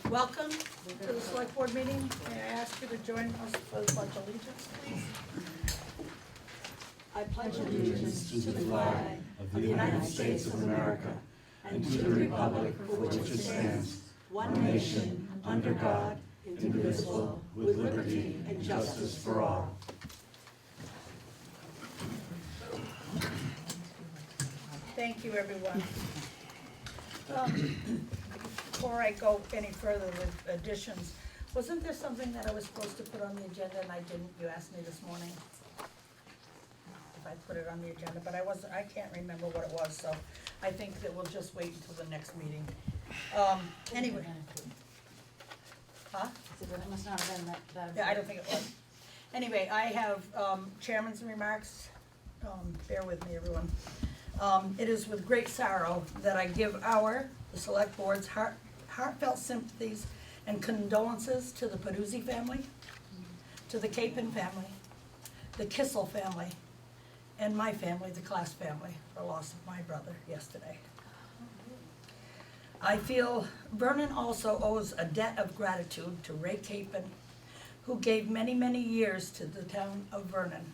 Welcome to the select board meeting. May I ask you to join us for the pledge of allegiance, please? I pledge Allegiance to the flag of the United States of America and to the republic for which it stands, one nation, under God, indivisible, with liberty and justice for all. Thank you, everyone. Before I go any further with additions, wasn't there something that I was supposed to put on the agenda and I didn't? You asked me this morning if I put it on the agenda, but I can't remember what it was, so I think that we'll just wait until the next meeting. Anyway. Huh? It must not have been that. Yeah, I don't think it was. Anyway, I have chairman's remarks. Bear with me, everyone. It is with great sorrow that I give the select board's heartfelt sympathies and condolences to the Peduzzi family, to the Capon family, the Kissel family, and my family, the Class family, for loss of my brother yesterday. I feel Vernon also owes a debt of gratitude to Ray Capon, who gave many, many years to the town of Vernon.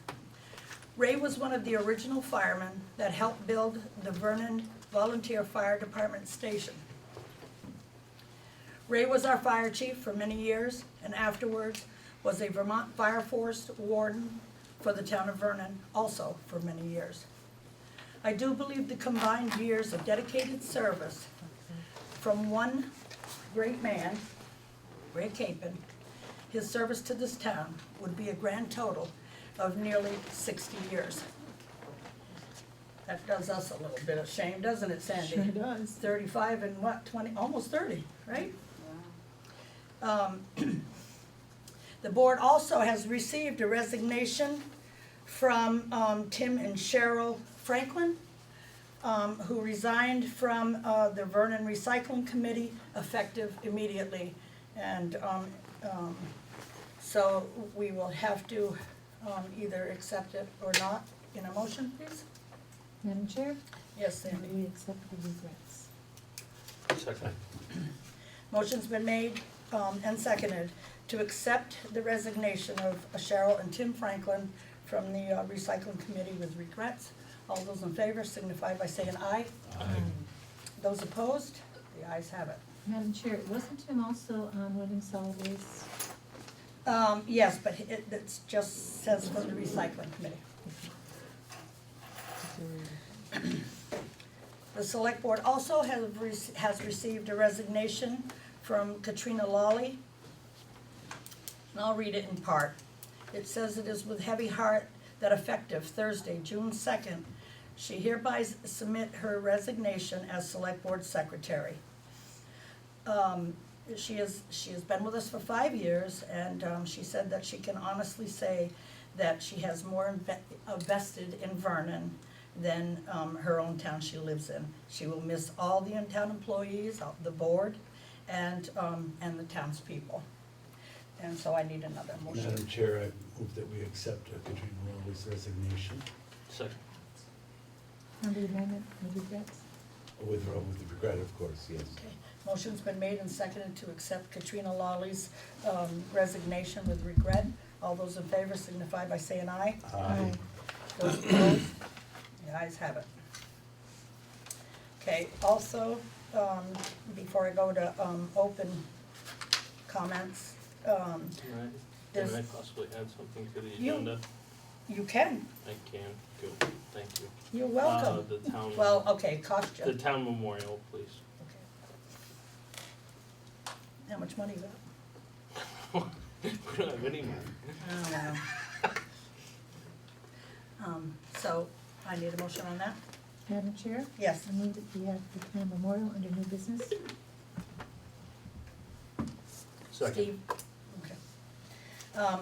Ray was one of the original firemen that helped build the Vernon Volunteer Fire Department station. Ray was our fire chief for many years and afterwards was a Vermont Fire Force warden for the town of Vernon, also for many years. I do believe the combined years of dedicated service from one great man, Ray Capon, his service to this town would be a grand total of nearly 60 years. That does us a little bit of shame, doesn't it, Sandy? Sure does. 35 and what, 20, almost 30, right? The board also has received a resignation from Tim and Cheryl Franklin, who resigned from the Vernon Recycling Committee effective immediately. And so we will have to either accept it or not. In a motion, please? Madam Chair, Yes, Sandy. we accept the regrets. Second. Motion's been made and seconded to accept the resignation of Cheryl and Tim Franklin from the Recycling Committee with regrets. All those in favor signify by saying aye. Aye. Those opposed? The ayes have it. Madam Chair, wasn't Tim also on Living Solid Waste? Yes, but it just says from the Recycling Committee. The Select Board also has received a resignation from Katrina Lawley. And I'll read it in part. It says it is with heavy heart that effective Thursday, June 2nd, she hereby submit her resignation as Select Board Secretary. She has been with us for 5 years, and she said that she can honestly say that she has more invested in Vernon than her own town she lives in. She will miss all the in-town employees, the board, and the townspeople. And so I need another motion. Madam Chair, I move that we accept Katrina Lawley's resignation. Second. On the amendment with regrets? With regret, of course, yes. Okay. Motion's been made and seconded to accept Katrina Lawley's resignation with regret. All those in favor signify by saying aye. Aye. Those opposed? The ayes have it. Okay, also, before I go to open comments, Can I possibly add something to the You- agenda? you can. I can, go, thank you. You're welcome. The town. Well, okay, cost you. The town memorial, please. Okay. How much money you got? We don't have any money. I don't know. So, I need a motion on that? Madam Chair, Yes. I move that we have the town memorial under new business. Steve? Okay.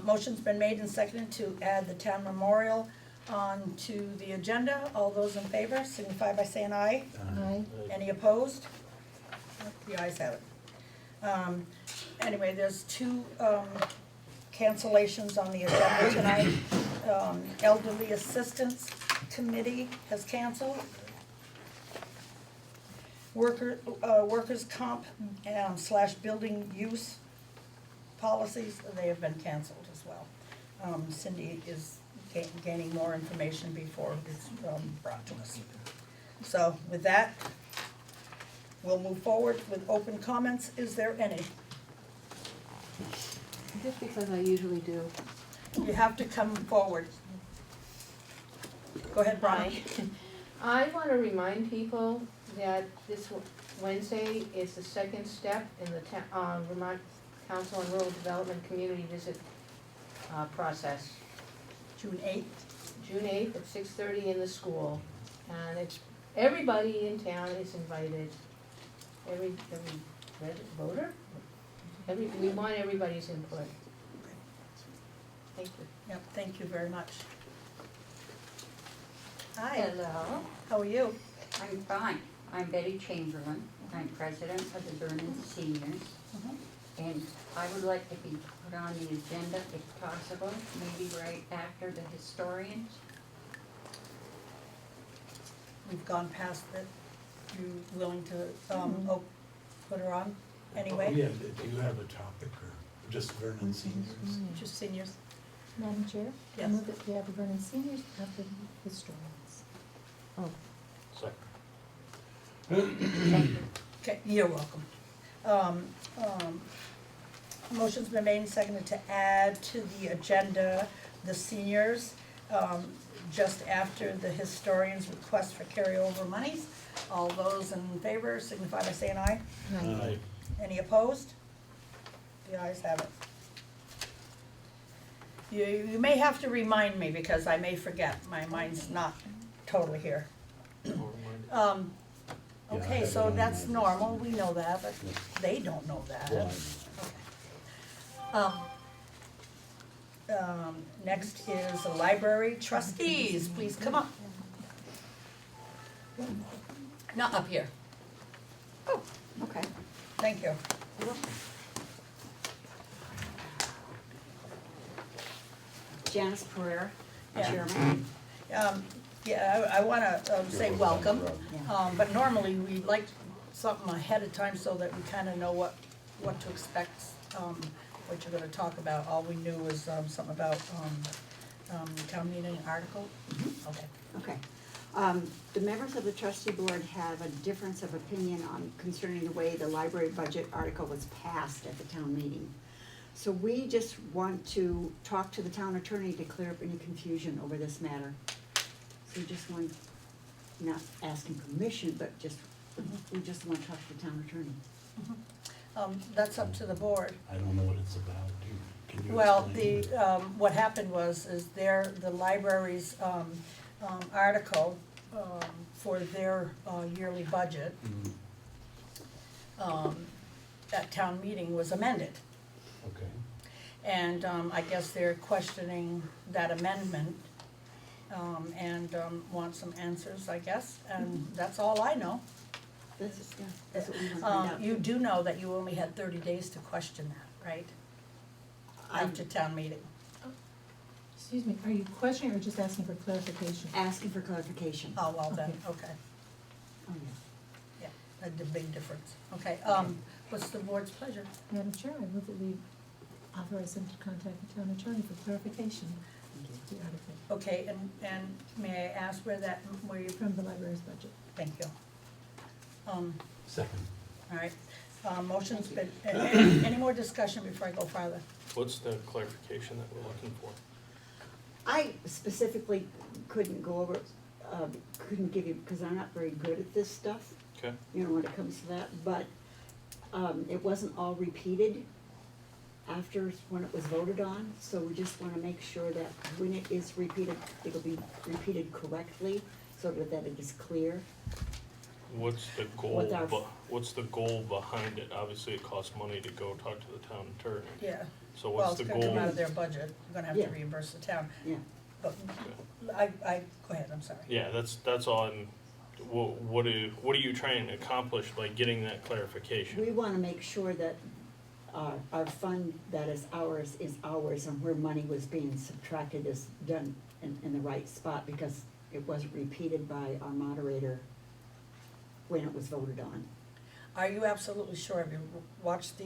Motion's been made and seconded to add the town memorial onto the agenda. All those in favor signify by saying aye. Aye. Any opposed? The ayes have it. Anyway, there's two cancellations on the agenda tonight. Elderly Assistance Committee has canceled. Workers' comp slash building use policies, they have been canceled as well. Cindy is gaining more information before it's brought to us. So with that, we'll move forward with open comments. Is there any? Just because I usually do. You have to come forward. Go ahead, Brian. I want to remind people that this Wednesday is the second step in the Vermont Council on Rural Development Community Visit process. June 8th. June 8th at 6:30 in the school. And it's, everybody in town is invited. Every voter? We want everybody's input. Thank you. Yep, thank you very much. Hi, Hello, how are you? I'm fine. I'm Betty Chamberlain. I'm president of the Vernon Seniors. And I would like to be put on the agenda if possible, maybe right after the historians. We've gone past it. You willing to, put her on anyway? Yeah, do you have a topic or just Vernon Seniors? Just seniors? Madam Chair? I Yes. move that we have the Vernon Seniors after the historians. Oh, Second. Thank you. Okay, you're welcome. Motion's been made and seconded to add to the agenda the seniors, just after the historian's request for carryover monies. All those in favor signify by saying aye. Aye. Any opposed? The ayes have it. You may have to remind me because I may forget. My mind's not totally here. I'll remind you. Yeah, I Okay, have so it on that's my- normal, we know that, but they don't know that. Well, Next is the library trustees, please come up. Not up here, Oh, okay. thank you. Janice Pereira, Yeah. Chairman. Yeah, I wanna say welcome, Yeah. but normally we like something ahead of time so that we kinda know what to expect, what you're gonna talk about. All we knew was something about town meeting article. Okay. Okay. The members of the trustee board have a difference of opinion on concerning the way the library budget article was passed at the town meeting. So we just want to talk to the town attorney to clear up any confusion over this matter. So we just want, not asking permission, but we just want to talk to the town attorney. That's up to the board. I don't know what it's about. Can you Well, explain? what happened was, the library's, article, for their, yearly budget, at town meeting was amended. Okay. And, I guess they're questioning that amendment, and, want some answers, I guess, and that's all I know. That's what we want to find out. You do know that you only had 30 days to question that, right? After town meeting. excuse me, are you questioning or just asking for clarification? Asking for clarification. Oh, well then, okay, Oh, yeah. that's a big difference. Okay, what's the board's pleasure? Madam Chair, I move that we authorize them to contact the town attorney for clarification of the article Okay, and may I ask where you, from the library's budget. thank you. All Second. right, motion's been, any more discussion before I go farther? What's the clarification that we're looking for? I specifically couldn't go over, couldn't give you, because I'm not very good at this stuff, Okay, you know, when it comes to that, but, it wasn't all repeated after, when it was voted on, so we just wanna make sure that when it is repeated, it'll be repeated correctly, so that it is clear. what's the goal, With our- what's the goal behind it? Obviously, it costs money to go talk to the town attorney. Yeah, So well, what's it's the gonna come out goal? of their budget, we're gonna have Yeah. to reimburse the town, Yeah, but go ahead, I'm sorry. Yeah, that's all I'm, what are you trying to accomplish by getting that clarification? we wanna make sure that our fund that is ours, and where money was being subtracted is done in the right spot, because it wasn't repeated by our moderator when it was voted on. Are you absolutely sure? Have you watched the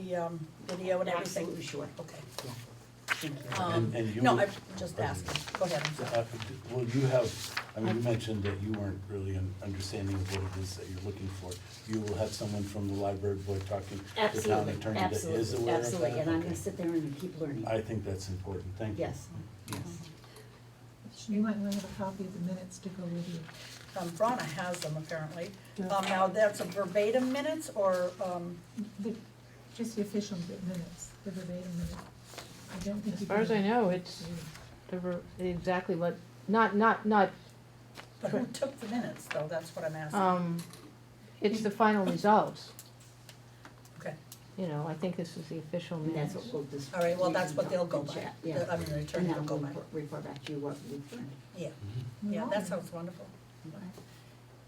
video and everything? Absolutely sure. Okay. Yeah. Thank you. And you No, will- I'm just asking. Go ahead, I'm sorry. Well, you have, I mean, you mentioned that you weren't really understanding of what it is that you're looking for. You will have someone from the library board talking to the town Absolutely, attorney that is absolutely, aware of that? absolutely, and I'm Okay. gonna sit there and keep learning. I think that's important, thank you. Yes, yes. You might want to have a copy of the minutes to go with you. Bronna has them apparently. Yeah. Now, that's a verbatim minutes or, Just the official minutes, the verbatim minutes. I don't think As you far as I can- know, it's exactly what, not, but who took the minutes though? That's what I'm asking. it's the final results. Okay. You know, I think this is the official And minutes. that's what we'll just. All right, well, that's what they'll go by. Chat, yeah. I mean, the attorney will And go then by. we'll report back to you what we've learned. Yeah, Mhm. yeah, that sounds wonderful.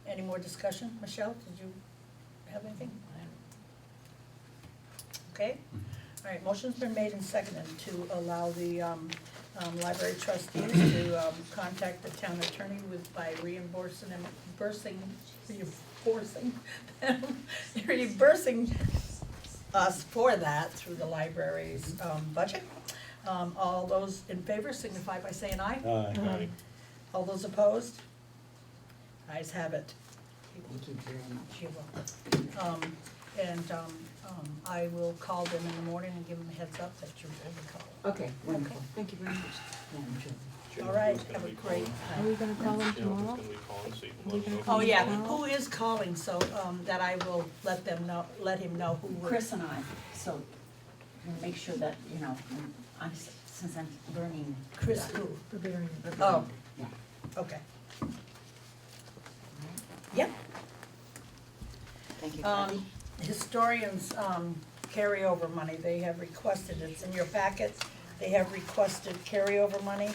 Any more discussion? Michelle, did you have anything? Okay, all right, motion's been made and seconded to allow the library trustees to contact the town attorney by reimbursing us for that through the library's budget. All those in favor signify by saying aye. Aye. All those opposed? Ayes have it. Thank you very much. You're welcome. I will call them in the morning and give them a heads up that you're going to call. Okay, wonderful. Thank you very much, Madam Chair. Jim, All right, who's gonna have a be great calling? Are we gonna call them Jim, who's tomorrow? gonna be calling, so you can Are we let him know. gonna Oh, yeah, Tomorrow? who is calling, so, that I will let him know who we're. Chris and I, so make sure that, you know, since I'm learning. Chris who? Bavarian. Oh, Yeah. okay. Yep. Thank you, Um, Kathy. historians, carryover money, they have requested, it's in your packet, they have requested carryover money.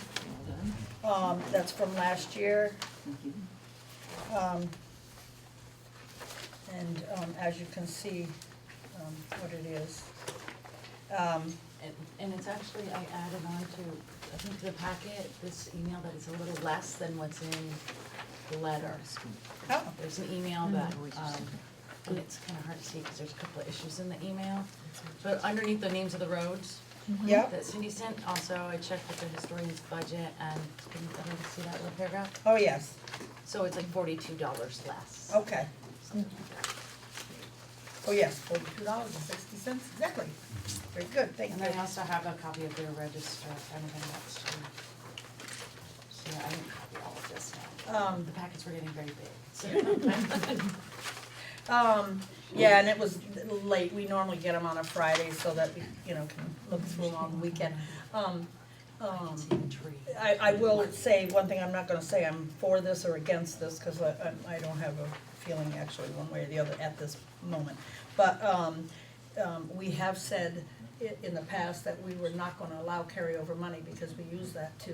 That's from last year. Thank you. As you can see, what it is. And it's actually, I added on to, I think to the packet, this email that is a little less than what's in the letter. Oh, There's an email that, and it's kind of hard to see because there's a couple of issues in the email. But underneath the names of the roads yep, that Cindy sent, also I checked with the historian's budget and, can everybody see that little paragraph? oh, yes, So it's like $42 less. okay. Oh, yes, $42.60, exactly. Very good, thank And you. I also have a copy of their register if anyone wants to. So I didn't copy all of this now. The packets were getting very big, so. Yeah, and it was late, we normally get them on a Friday so that we, can look through them on the weekend. I will say one thing, I'm not gonna say I'm for this or against this, cause I don't have a feeling actually one way or the other at this moment. But, we have said in the past that we were not gonna allow carryover money because we use that to,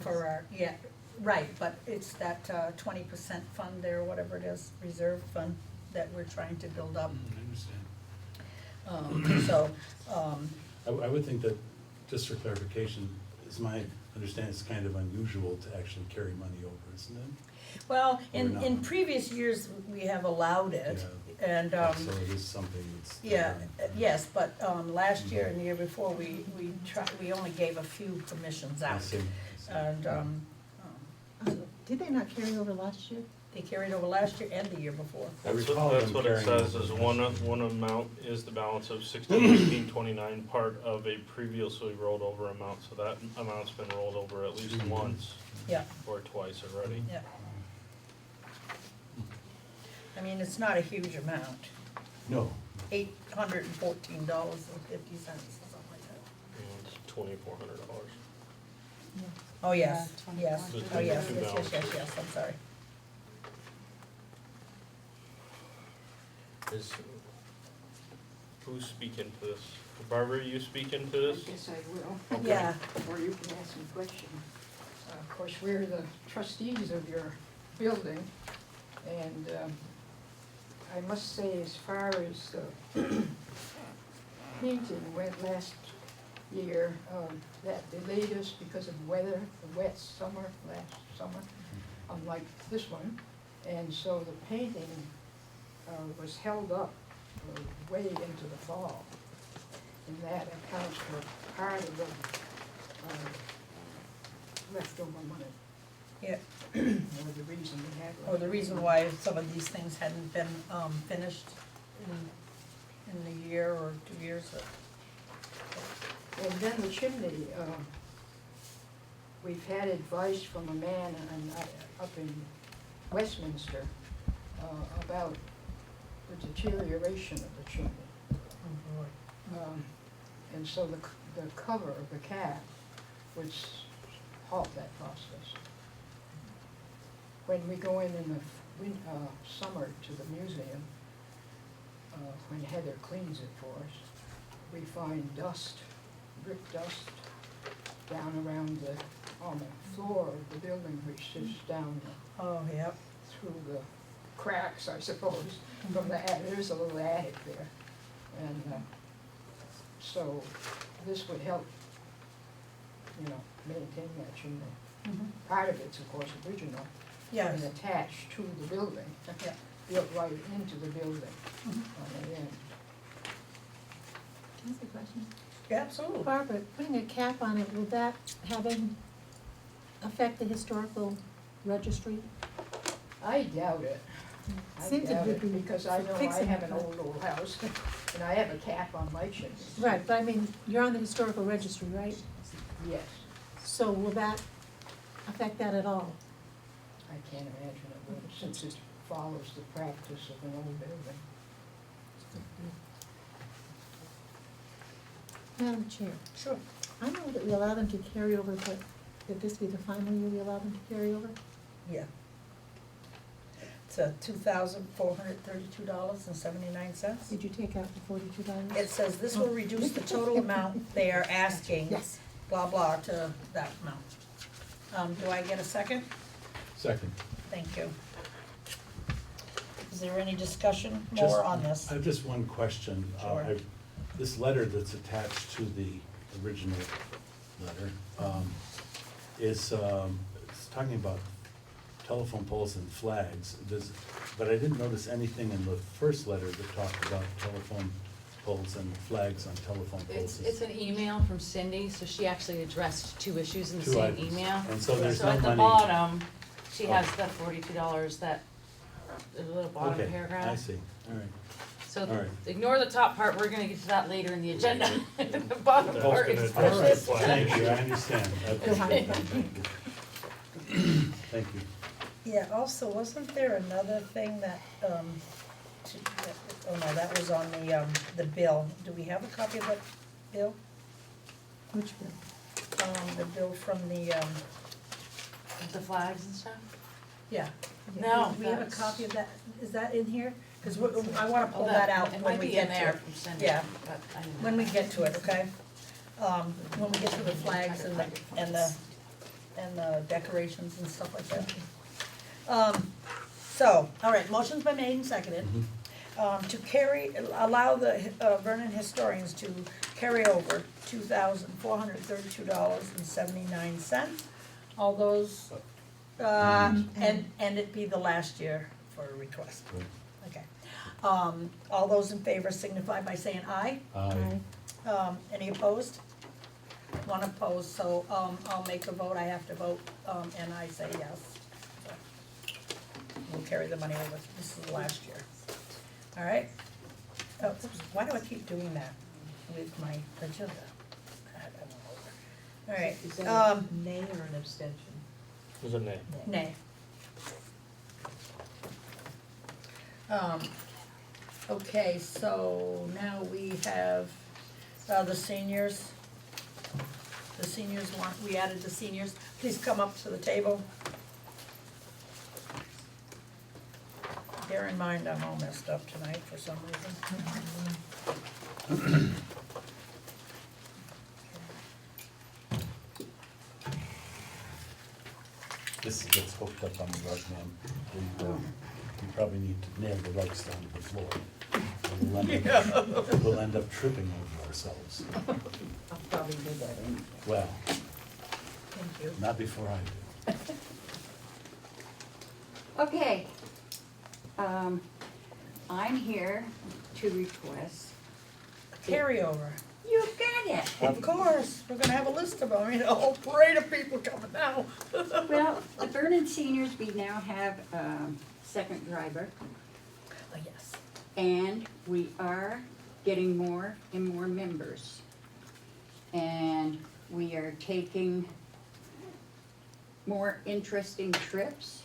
for our, yeah, right, but it's that 20% fund there, whatever it is, reserve fund that we're trying to build up. I understand. So, I would think that, just for clarification, is my understanding it's kind of unusual to actually carry money over, isn't it? well, Or in not. previous years, we have allowed it, and, So it is something that's. yeah, yes, but, last year and the year before, we only gave a few permissions I out. see. And, Did they not carry over last year? they carried over last year and the year before. I recall That's them what it carrying says, over is last one year. amount is the balance of 16,1829, part of a previously rolled over amount, so that amount's been rolled over at least once Yeah, or twice already. yeah. I mean, it's not a huge amount, No, $814.50 or something like that. And it's $2,400. Oh, yes, Yeah, yes, Just oh, yes, two yes, yes, yes, balances. yes, I'm sorry. Who's speaking to this? Barbara, are you speaking to this? Yes, I will, Okay. Yeah, or you can ask me questions. Of course, we're the trustees of your building, and I must say, as far as painting went last year, that delayed us because of weather, the wet summer, last summer, unlike this one. And so the painting was held up way into the fall. And that accounts for part of the leftover money, Yeah, or the reason we had. or the reason why some of these things hadn't been, finished in a year or 2 years. And then the chimney, we've had advice from a man up in Westminster about the deterioration of the chimney. And so the cover of the cap would halt that process. When we go in the summer to the museum, when Heather cleans it for us, we find dust, brick dust, down around on the floor of the building, which sits down Oh, yep. through the cracks, I suppose, from the attic. There's a little attic there. And so this would help, maintain that chimney. Part of it's, of course, original Yes. and attached to the building, Yeah. built right into the building on the end. Can I ask a question? Yeah, absolutely. Barbara, putting a cap on it, will that affect the historical registry? I doubt it. I Seems it doubt would it, be because I know I fixing have it, an but- old house, and I have a cap on my chimney. Right, but I mean, you're on the historical registry, right? Yes, So will that affect that at all? I can't imagine it would, since it follows the practice of an old building. Madam Chair, Sure. I know that we allow them to carry over, but would this be the final year we allow them to carry over? Yeah. It's $2,432.79. Did you take out the $42? It says this will reduce the total amount they are asking, Yes. blah, blah, to that amount. Do I get a second? Second. Thank you. Is there any discussion Just- more on this? I have just one question. Sure. This letter that's attached to the original letter is it's talking about telephone poles and flags. But I didn't notice anything in the first letter that talked about telephone poles and flags on telephone poles. It's an email from Cindy, so she actually addressed two issues in the Two same items. email. And so there's So no at the money. bottom, she has the $42, that, the little bottom Okay, paragraph. I see, all right. So All right. ignore the top part, we're gonna get to that later in the agenda. The bottom Yeah, I was part gonna is address All the right, flag. thank you, I understand. Okay, thank you. Yeah, also, wasn't there another thing that, oh no, that was on the bill. Do we have a copy of that bill? Which bill? The bill from the, The flags and stuff? yeah. No, Do we have a that's- copy of that? Is that in here? Because I wanna pull Oh, that out it when might we be get in to there it. from Cindy, Yeah. but I didn't When we have get to it, okay? When we get to the flags and the decorations and stuff like that. So, all right, motion's been made and seconded. Allow the Vernon historians to carry over $2,432.79. All those, and it be the last year for a request. Good. Okay. All those in favor signify by saying aye. Aye. Any opposed? One opposed, so, I'll make a vote, I have to vote, and I say yes. So, we'll carry the money over, this is last year. All right? Oh, why do I keep doing that with my agenda? I don't know. All right, Is that a nay or an abstention? It was a nay. nay. Okay, so now we have, the seniors. The seniors we added the seniors. Please come up to the table. Bear in mind, I'm all messed up tonight for some reason. This gets hooked up on the rug, ma'am. You probably need to nail the rugs down to the floor. We'll end up tripping over ourselves. I'll probably do that anyway. Well, Thank you. not before I do. Okay, I'm here to request, Carryover. you got it. Of course, we're gonna have a list of them, I mean, a whole parade of people coming now. Well, the Vernon seniors, we now have a second driver, Oh, yes. and we are getting more and more members. And we are taking more interesting trips,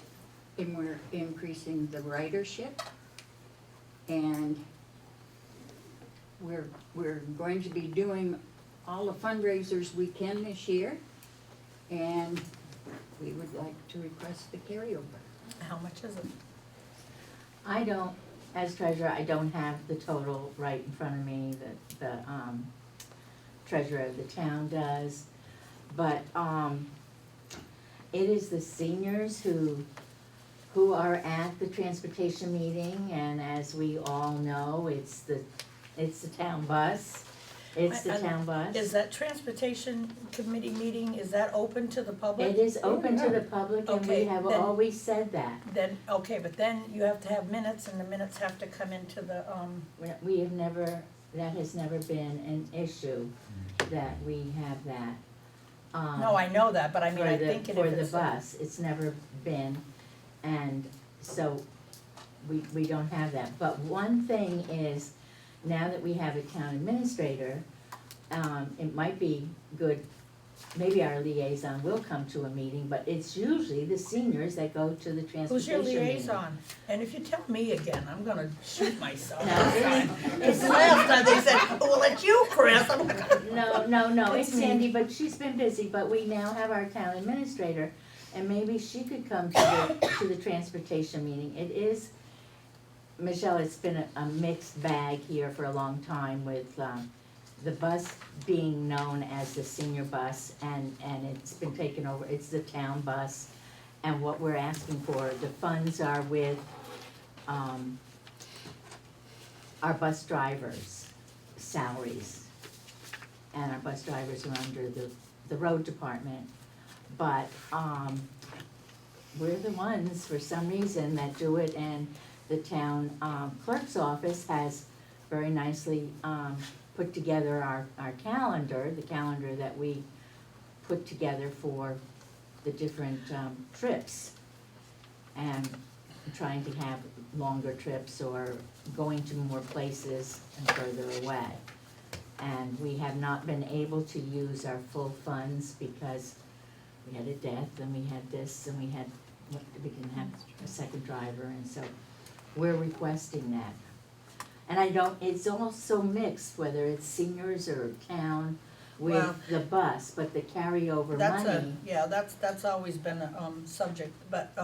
and we're increasing the ridership. And we're going to be doing all the fundraisers we can this year, and we would like to request the carryover. How much is it? I don't, as treasurer, I don't have the total right in front of me, the treasurer of the town does. But, it is the seniors who are at the transportation meeting, and as we all know, it's the town bus. It's the town bus. Is that transportation committee meeting, is that open to the public? It is open to the public, and we Okay, have then- always said that. Then, okay, but then you have to have minutes, and the minutes have to come into the, We have never, that has never been an issue, that we have that. no, I know that, but I mean, I think it For is. the bus, it's never been, and so we don't have that. But one thing is, now that we have a town administrator, it might be good, maybe our liaison will come to a meeting, but it's usually the seniors that go to the Who's your transportation meeting. liaison? And if you tell me again, I'm gonna shoot myself. No, Because last time they said, well, it's you, Chris. I'm like, No, It's it's me. Sandy, but she's been busy, but we now have our town administrator, and maybe she could come to the transportation meeting. It is, Michelle, it's been a mixed bag here for a long time with, the bus being known as the senior bus, and it's been taken over, it's the town bus. And what we're asking for, the funds are with, our bus drivers' salaries. And our bus drivers are under the road department. But, we're the ones, for some reason, that do it, and the town, clerk's office has very nicely, put together our calendar, the calendar that we put together for the different, trips. And trying to have longer trips or going to more places and further away. And we have not been able to use our full funds because we had a death and we had this and we didn't have a second driver, and so we're requesting that. And it's almost so mixed, whether it's seniors or town Well, with the bus, but the carryover money. That's always been a, subject, but,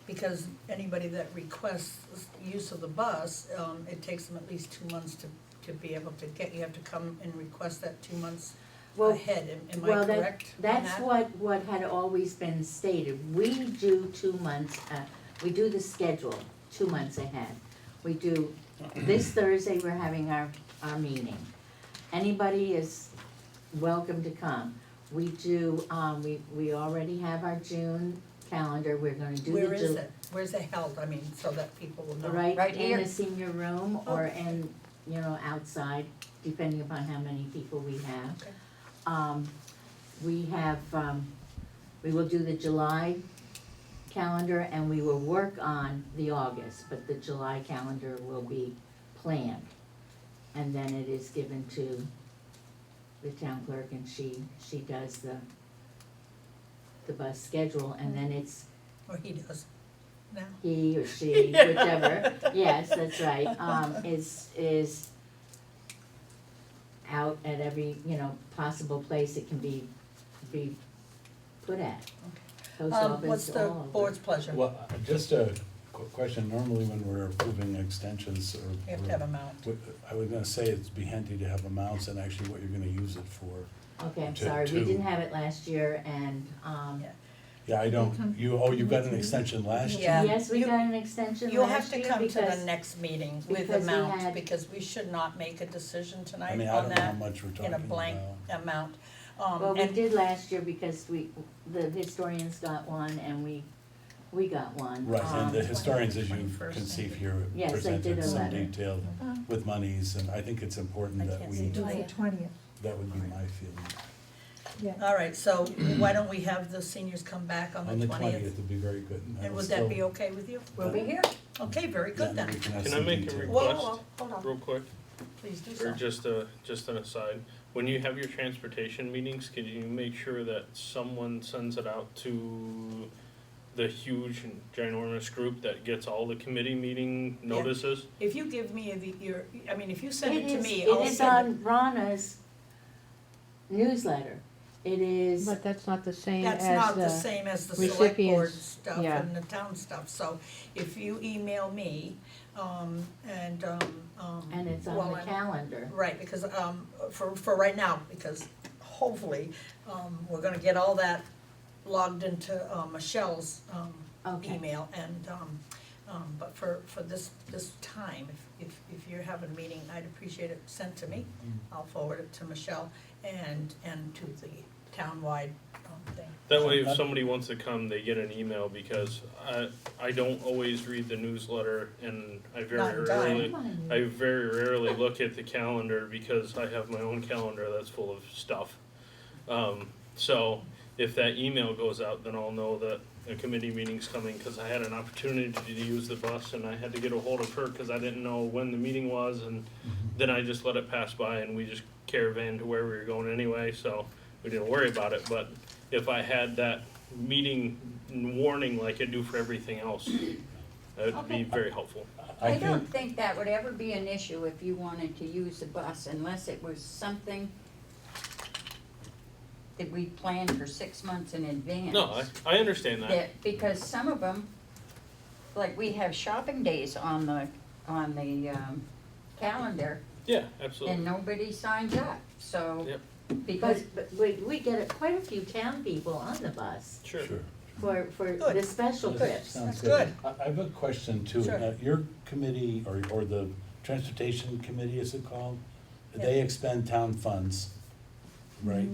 because anybody that requests use of the bus, it takes them at least 2 months to be able to you have to come and request that 2 months Well, ahead, am I Well, correct on that's that? what had always been stated. We do 2 months, we do the schedule 2 months ahead. We do, this Thursday, we're having our meeting. Anybody is welcome to come. We do, we already have our June calendar, we're gonna do the. Where is it? Where's it held? I mean, so that people will know. Right Right in here. the senior room or in, outside, depending upon how many people we have. Okay. We have, we will do the July calendar and we will work on the August, but the July calendar will be planned. And then it is given to the town clerk and she does the bus schedule, and then it's Or he does now. he or she, whichever, yes, that's right, is out at every, possible place it can be put at. Post office, What's the all over. board's pleasure? Well, just a question, normally when we're approving extensions or. You have to have amount. I was gonna say it'd be handy to have amounts and actually what you're gonna use it for. Okay, I'm to- sorry, we to- didn't have it last year, and, Yeah. Yeah, I don't, you got an extension last year? Yeah. yes, we You- got an extension You'll have last to year come to the because, next meeting with because we amount, had- because we should not make a decision I tonight mean, I on don't know how that much we're talking in a about. blank amount. well, we And did last year because the historians got one, and we we got one. Right, and the historians, as you 21st, can see maybe. here, Yes, they did presented a some letter. detail with monies, and I think it's important I that can't we, see Do the 20th, that would be my feeling. yeah. All right, so why don't we have the seniors come back on the 20th? would be very good. I And will would that be still- okay with you? We'll be here. Okay, very yeah, good then then. we have Can I some make a detail. request? Hold on, Real quick, please do or so. just an aside, when you have your transportation meetings, can you make sure that someone sends it out to the huge and ginormous group that gets all the committee meeting notices? If you give me if you send it It to is, me, it I'll is send on Rana's newsletter. It is, But that's not the same That's as not the the, same as the select board recipients, stuff yeah. and the town stuff, so if you email me, and and it's on well, the I'm- calendar. Right, because, for right now, because hopefully, we're gonna get all that logged into, Michelle's, Okay. email, and, but for this time, if you're having a meeting, I'd appreciate it sent to me. I'll forward it to Michelle and to the townwide, thing. That way, if somebody wants to come, they get an email, because I don't always read the newsletter, and I Not in time. very rarely look at the calendar, because I have my own calendar that's full of stuff. So if that email goes out, then I'll know that a committee meeting's coming, cause I had an opportunity to use the bus, and I had to get a hold of her, cause I didn't know when the meeting was, and then I just let it pass by, and we just caravan to where we were going anyway, so we didn't worry about it. But if I had that meeting warning like I do for everything else, that would be very helpful. I don't think that would ever be an issue if you wanted to use the bus unless it was something that we planned for 6 months in advance. No, I understand that. Because some of them, like we have shopping days on the calendar Yeah, absolutely. and nobody signs up, so. Yep. Because, But we get quite a few town people on the bus Sure. for Good. the special trips. Sounds That's I have a question too. Sure. Your committee, or the transportation committee, is it called? They expend town funds, right?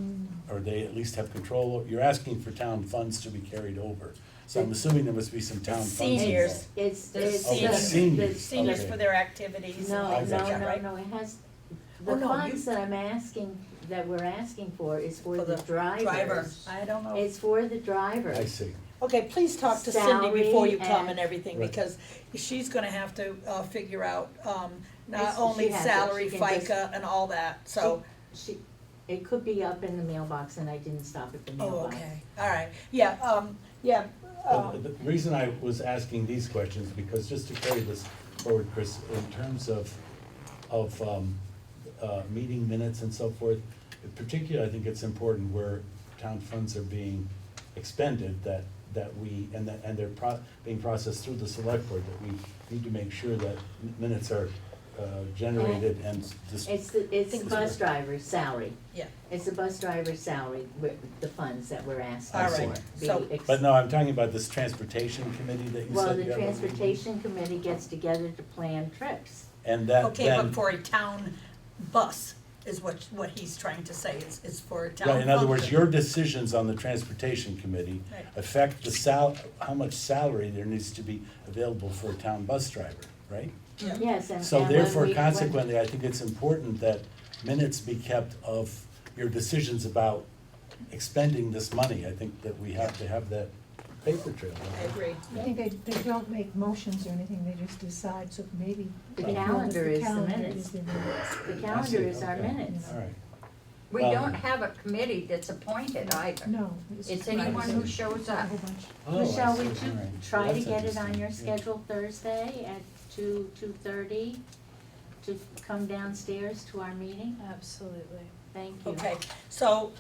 Or they at least have control, you're asking for town funds to be carried over. So I'm assuming there must be some town funds. Seniors. It's The it's seniors. Seniors Okay. for their activities and No, things like that, right? it has, Oh, the no, funds that we're asking for is for For the the drivers. I don't know. It's for the drivers. I see. Okay, please talk to Cindy before you Salary come and- and everything, Right. because she's gonna have to, figure out, not Yes, only she has it. salary, She can just- FICA and all that, so. It could be up in the mailbox and I didn't stop at the Oh, mailbox. okay, all right, yeah, yeah, The reason I was asking these questions, because just to carry this forward, Chris, in terms of meeting minutes and so forth, in particular, I think it's important where town funds are being expended, that we, and they're being processed through the select board, that we need to make sure that minutes are generated and It's the bus driver's salary. Yeah. It's the bus driver's salary, with the funds that we're asking All for. right, Be so- ex- But no, I'm talking about this transportation committee that you Well, said the you have a meeting? transportation committee gets together to plan trips. And that okay, then. but for a town bus is what he's trying to say, it's for a town Right, in other words, function. your decisions on the transportation committee Right. affect how much salary there needs to be available for a town bus driver, right? Yeah. Yes, and. So and when therefore, we- consequently, I think it's important that minutes be kept of your decisions about expending this money. I think that we have to have that paper trail. I agree. I think they don't make motions or anything, they just decide, so maybe. The they feel that calendar is the calendar minutes. is the minutes. The calendar is our Okay. minutes. All right. we Well- don't have a committee that's appointed either. No. It's anyone who shows A up. whole bunch. Oh, I Michelle, see. would you All right. try Well, to that's get it on interesting. your Yeah. schedule Thursday at 2:30 to come downstairs to our meeting? Absolutely. Thank you. Okay, so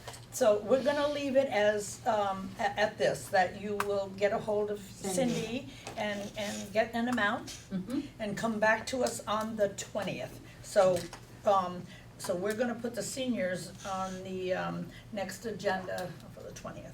we're gonna leave it as, at this, that you will get a hold of Cindy. Cindy and get an amount Mhm. and come back to us on the 20th. So we're gonna put the seniors on the, next agenda for the 20th.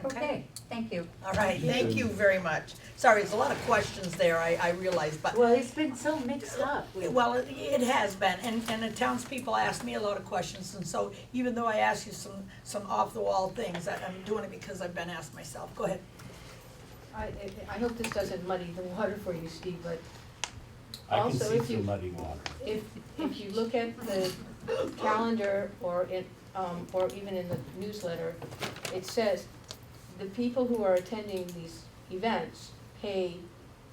Okay, thank you. All right, thank you very much. Sorry, there's a lot of questions there, I realize, but. Well, it's been so mixed up. Well, it has been, and the townspeople ask me a lot of questions, and so even though I ask you some off-the-wall things, I'm doing it because I've been asked myself. Go ahead. I hope this doesn't muddy the water for you, Steve, but I can also see if through you, muddy water. if you look at the calendar or or even in the newsletter, it says the people who are attending these events pay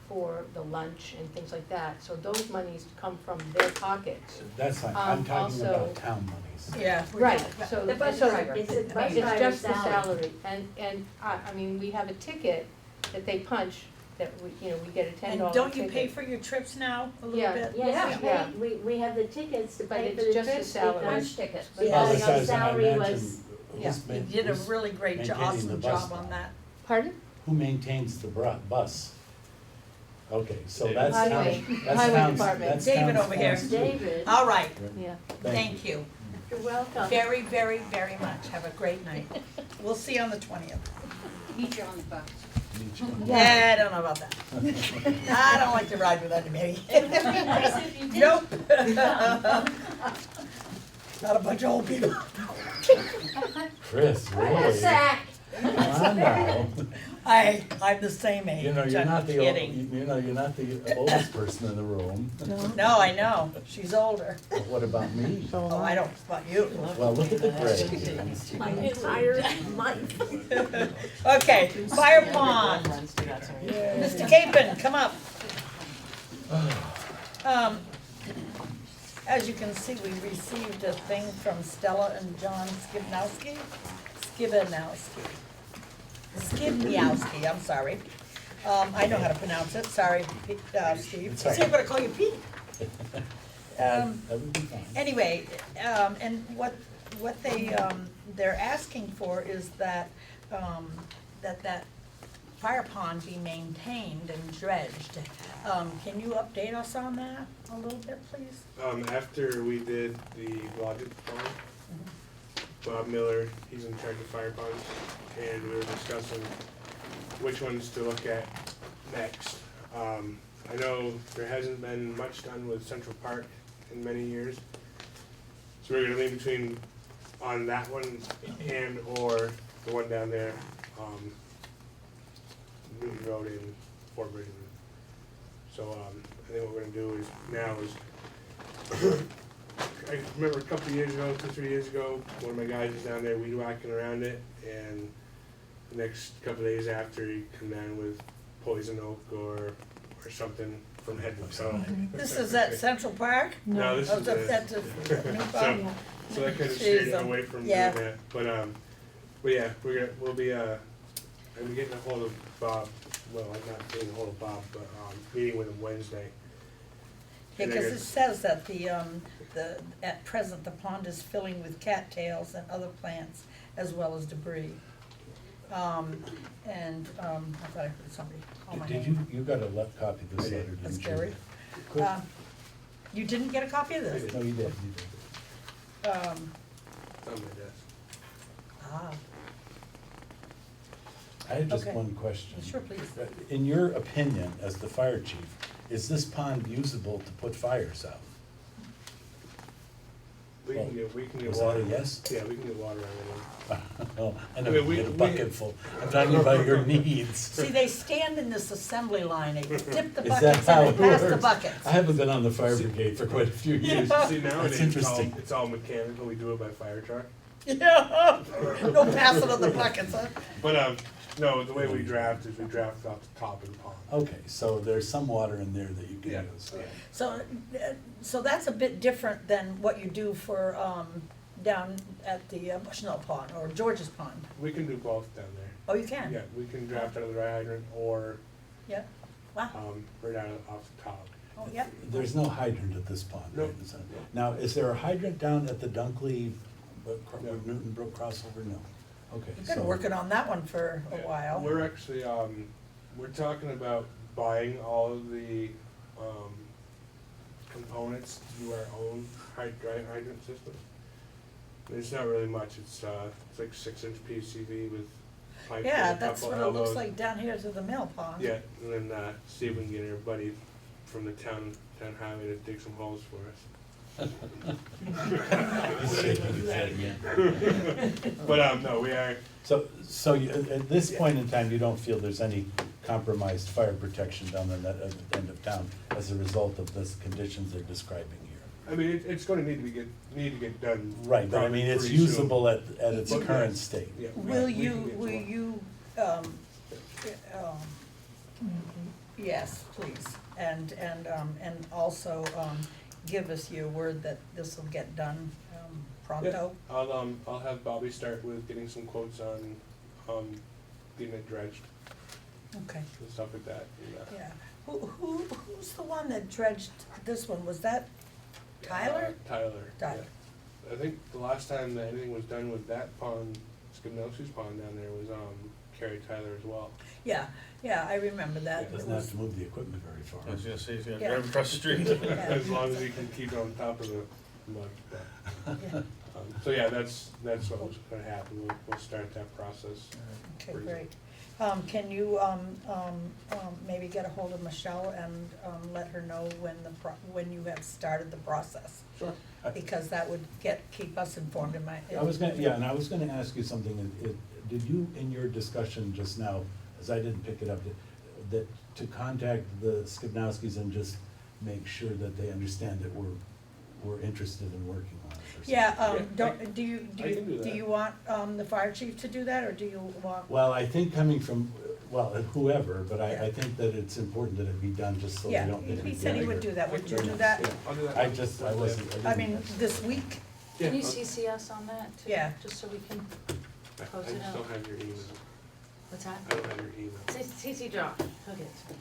for the lunch and things like that, so those monies come from their pockets. That's fine, I'm talking also- about town monies. Yeah. Right, so, The bus so driver. It's a bus it's driver's just the salary. salary, and I mean, we have a ticket that they punch, that we, you know, we get a $10 And ticket. don't you pay for your trips now a little Yeah. bit? Yes, we Yeah. pay, we have the tickets to But pay for it's the just a trips salary. because, ticket. Well, because besides, our and I salary imagine was, Yeah, who's you ma- did a who's really great, maintaining the awesome bus job now? on that. Pardon? Who maintains the bus? Okay, so David. that's Highway- town, that's Highway town's, Department. that's David town's over here. funds. David, All right, Yeah. thank you. you're welcome. Very, very, very much. Have a great night. We'll see you on the 20th. Meet you on the bus. Meet you. Yeah, I don't know about that. I don't like to ride with anybody. It would be nice if you did. Nope. Not a bunch of old people. Chris, A really? sack. Come on now. I'm the same age. You know, you're I'm not the old, kidding. you know, you're not the oldest person in the room. No, I know. She's older. But what about me? Oh, I don't, about you. Well, look at the gray. My entire life. Okay, fire pond. Mr. Capen, come up. As you can see, we received a thing from Stella and John Skibnowski. Skibnowski, I'm sorry. I know how to pronounce it, sorry, Steve. It's all right. See, I'm gonna call you Pete. That would be fine. Anyway, and what they're asking for is that, that fire pond be maintained and dredged. Can you update us on that a little bit, please? After we did the Logic pond, Bob Miller, he's in charge of fire ponds, and we were discussing which ones to look at next. I know there hasn't been much done with Central Park in many years, so we're gonna lean between on that one and or the one down there, Newton Road in Fort Bridgman. So I think what we're gonna do is now is I remember a couple of years ago, 2-3 years ago, one of my guys was down there weed whacking around it, and the next couple of days after he'd come down with poison oak or something from head to toe. This is at Central Park? No, this Oh, is that's the, a new so, pond? so that kind of steered Jeez, away from doing yeah. that. But yeah, we'll be I'm getting a hold of Bob. Well, I'm not getting a hold of Bob, but meeting with him Wednesday. Yeah, And because they're it says that at present, the pond is filling with cattails and other plants as well as debris. I thought I heard somebody call my Did name. you got a copy of this letter, didn't you? That's scary. Quick. You didn't get a copy of I this? did. No, you did, It's on my desk. Ah, I had just Okay. one question. Sure, please. In your opinion, as the fire chief, is this pond usable to put fires out? We can get Was that water. a yes? Yeah, we can get water out of Oh, I know I mean, you we- get a we- bucket full. I'm talking about your needs. see, they stand in this assembly line, they dip the Is that buckets how and it they pass the works? buckets. I haven't been on the fire brigade for quite a few years. Yeah. See, nowadays interesting. it's all mechanical. We do it by fire truck. Yeah, no passing of the buckets, huh? But no, the way we draft is we draft off the top of the pond. Okay, so there's some water in there that you can Yeah. use. So that's a bit different than what you do for, down at the Bushnell Pond or George's Pond. We can do both down there. Oh, you can? Yeah, we can draft out of the dry hydrant or Yeah, wow, right out off the top. oh, yeah. There's no hydrant at this pond, right? Nope. Is there? Now, is there a hydrant down at the Dunkley, No. Newton Brook crossover? No. Okay. You've been so- working on that one for a Yeah, while. We're actually, we're talking about buying all of the, components to do our own dry hydrant system. It's not really much, it's like 6-inch PCV with pipe Yeah, and a that's couple what it looks elbows. like down here to the mill pond. Yeah, and then, see if we can get everybody from the town highway to dig some holes for us. He's shaking his head, yeah. But, no, we are, So at this point in time, you don't feel there's any compromised fire protection down in that other end of town as a result of the conditions they're describing here. I mean, it's gonna need to get done. Right, but I probably mean, it's pretty soon. usable at its But current yes, state. Yeah, Will we can you, get to will it. you, yes, please, and also, give us your word that this will get done, pronto? Yeah, I'll have Bobby start with getting some quotes on, getting it dredged Okay, and stuff like that. And, yeah. Who's the one that dredged this one? Was that Tyler? Tyler. Tyler. Yeah. I think the last time that anything was done with that pond, Skibnosi's pond down there was, Carrie Tyler as well. Yeah, I remember that. It Doesn't have was- to move the equipment very far. I was gonna say, he's gonna Yeah. drive across the street. As long as he can keep it on top of the mud. But, yeah. so yeah, that's what was gonna happen. We'll start that process. Okay, Pretty great. Can you, maybe get a hold of Michelle and, let her know when you have started the process? Sure. Because that would keep us informed in my. I was gonna ask you something. Did you, in your discussion just now, as I didn't pick it up, that to contact the Skibnowskis and just make sure that they understand that we're interested in working on it or something? Yeah, Yeah, do I can do that. you want, the fire chief to do that, or do you want? Well, I think coming from, whoever, but Yeah. I think that it's important that it be done just so we Yeah, don't get any he said he would do that, would you do that? Yeah, I'll do that. I wasn't. I mean, this week? Yeah, Can you I'll- CC us on that too? Yeah. Just so we can, I Post just it out. don't have your email. what's that? I don't have your email. CC Josh, he'll get it to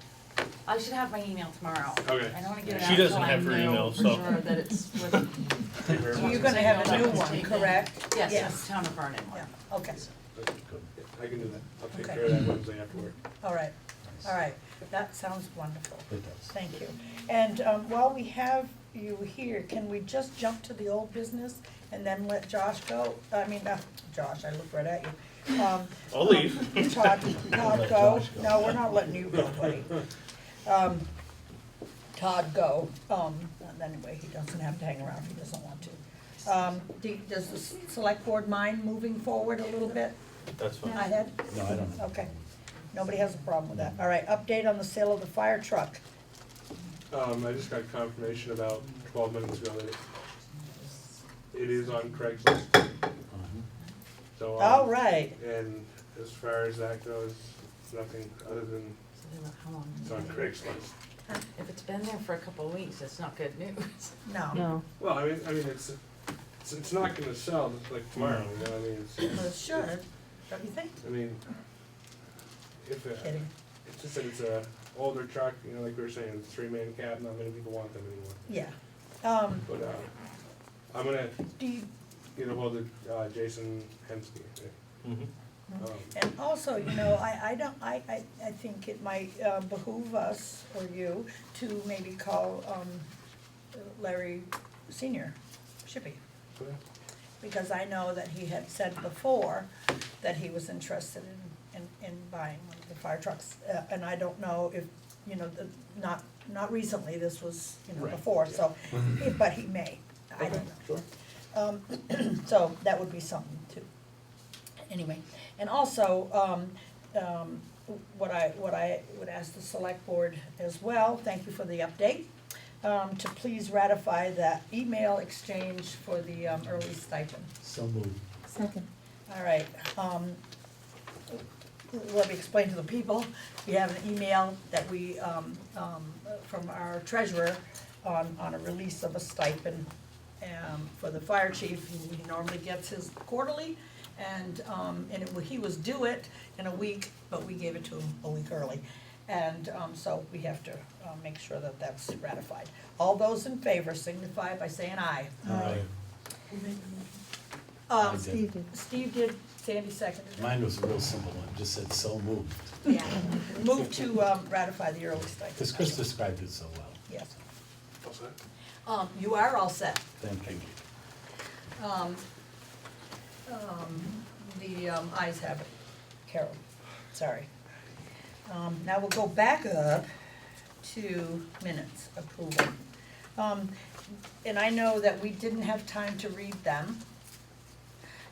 me. I should have my email tomorrow. Okay. I don't wanna get it out She doesn't till I have her know email, for so. sure that it's with. Thank you very much. You're gonna have a new Email one, taken. correct? Yes, Yes. it's Town of Vernon one. Yeah, okay, I can do that. I'll take Okay. care of that Wednesday after work. all right, that sounds wonderful. It does. Thank you. And while we have you here, can we just jump to the old business and then let Josh go? I mean, Josh, I looked right at you. I'll leave. Todd Let go. Josh go. No, we're not letting you go, buddy. Todd go. Anyway, he doesn't have to hang around if he doesn't want to. Does the select board mind moving forward a little bit That's fine. ahead? No, I don't know. Okay. Nobody has a problem with that. All right, update on the sale of the fire truck. I just got confirmation about 12 minutes ago that it is on Craigslist. So, All right. and as far as that goes, nothing other than So they were, how long? it's on Craigslist. If it's been there for a couple of weeks, it's not good news. No. Well, I mean, it's not gonna sell like tomorrow, you know, I mean, Well, it should, don't you think? I mean, if Kidding. it's just that it's a older truck, you know, like we were saying, 3-man cab, not many people want them anymore. Yeah. But, I'm gonna Do you, get a hold of, Jason Hensky. Mhm. and also, you know, I think it might behoove us, or you, to maybe call, Larry Senior, Shippey. Okay. Because I know that he had said before that he was interested in buying one of the fire trucks. And I don't know if, you know, not recently, this was, you know, Right, before, yeah. so, but he may, I don't know. Sure. So that would be something too. Anyway, and also, what I would ask the select board as well, thank you for the update, to please ratify that email exchange for the early stipend. So moved. Second. All right, let me explain to the people, we have an email that we, from our treasurer on a release of a stipend, for the fire chief. He normally gets his quarterly, and he was due it in a week, but we gave it to him a week early. And, so we have to, make sure that that's ratified. All those in favor signify by saying aye. Aye. I did. Steve did. Steve did, Sandy seconded it. Mine was a real simple one, just said so moved, Yeah, move to ratify the early stipend. because Chris described it so well. Yes. What's that? You are all set. Thank you. The ayes have it. Carol, sorry. Now we'll go back up to minutes approval. And I know that we didn't have time to read them.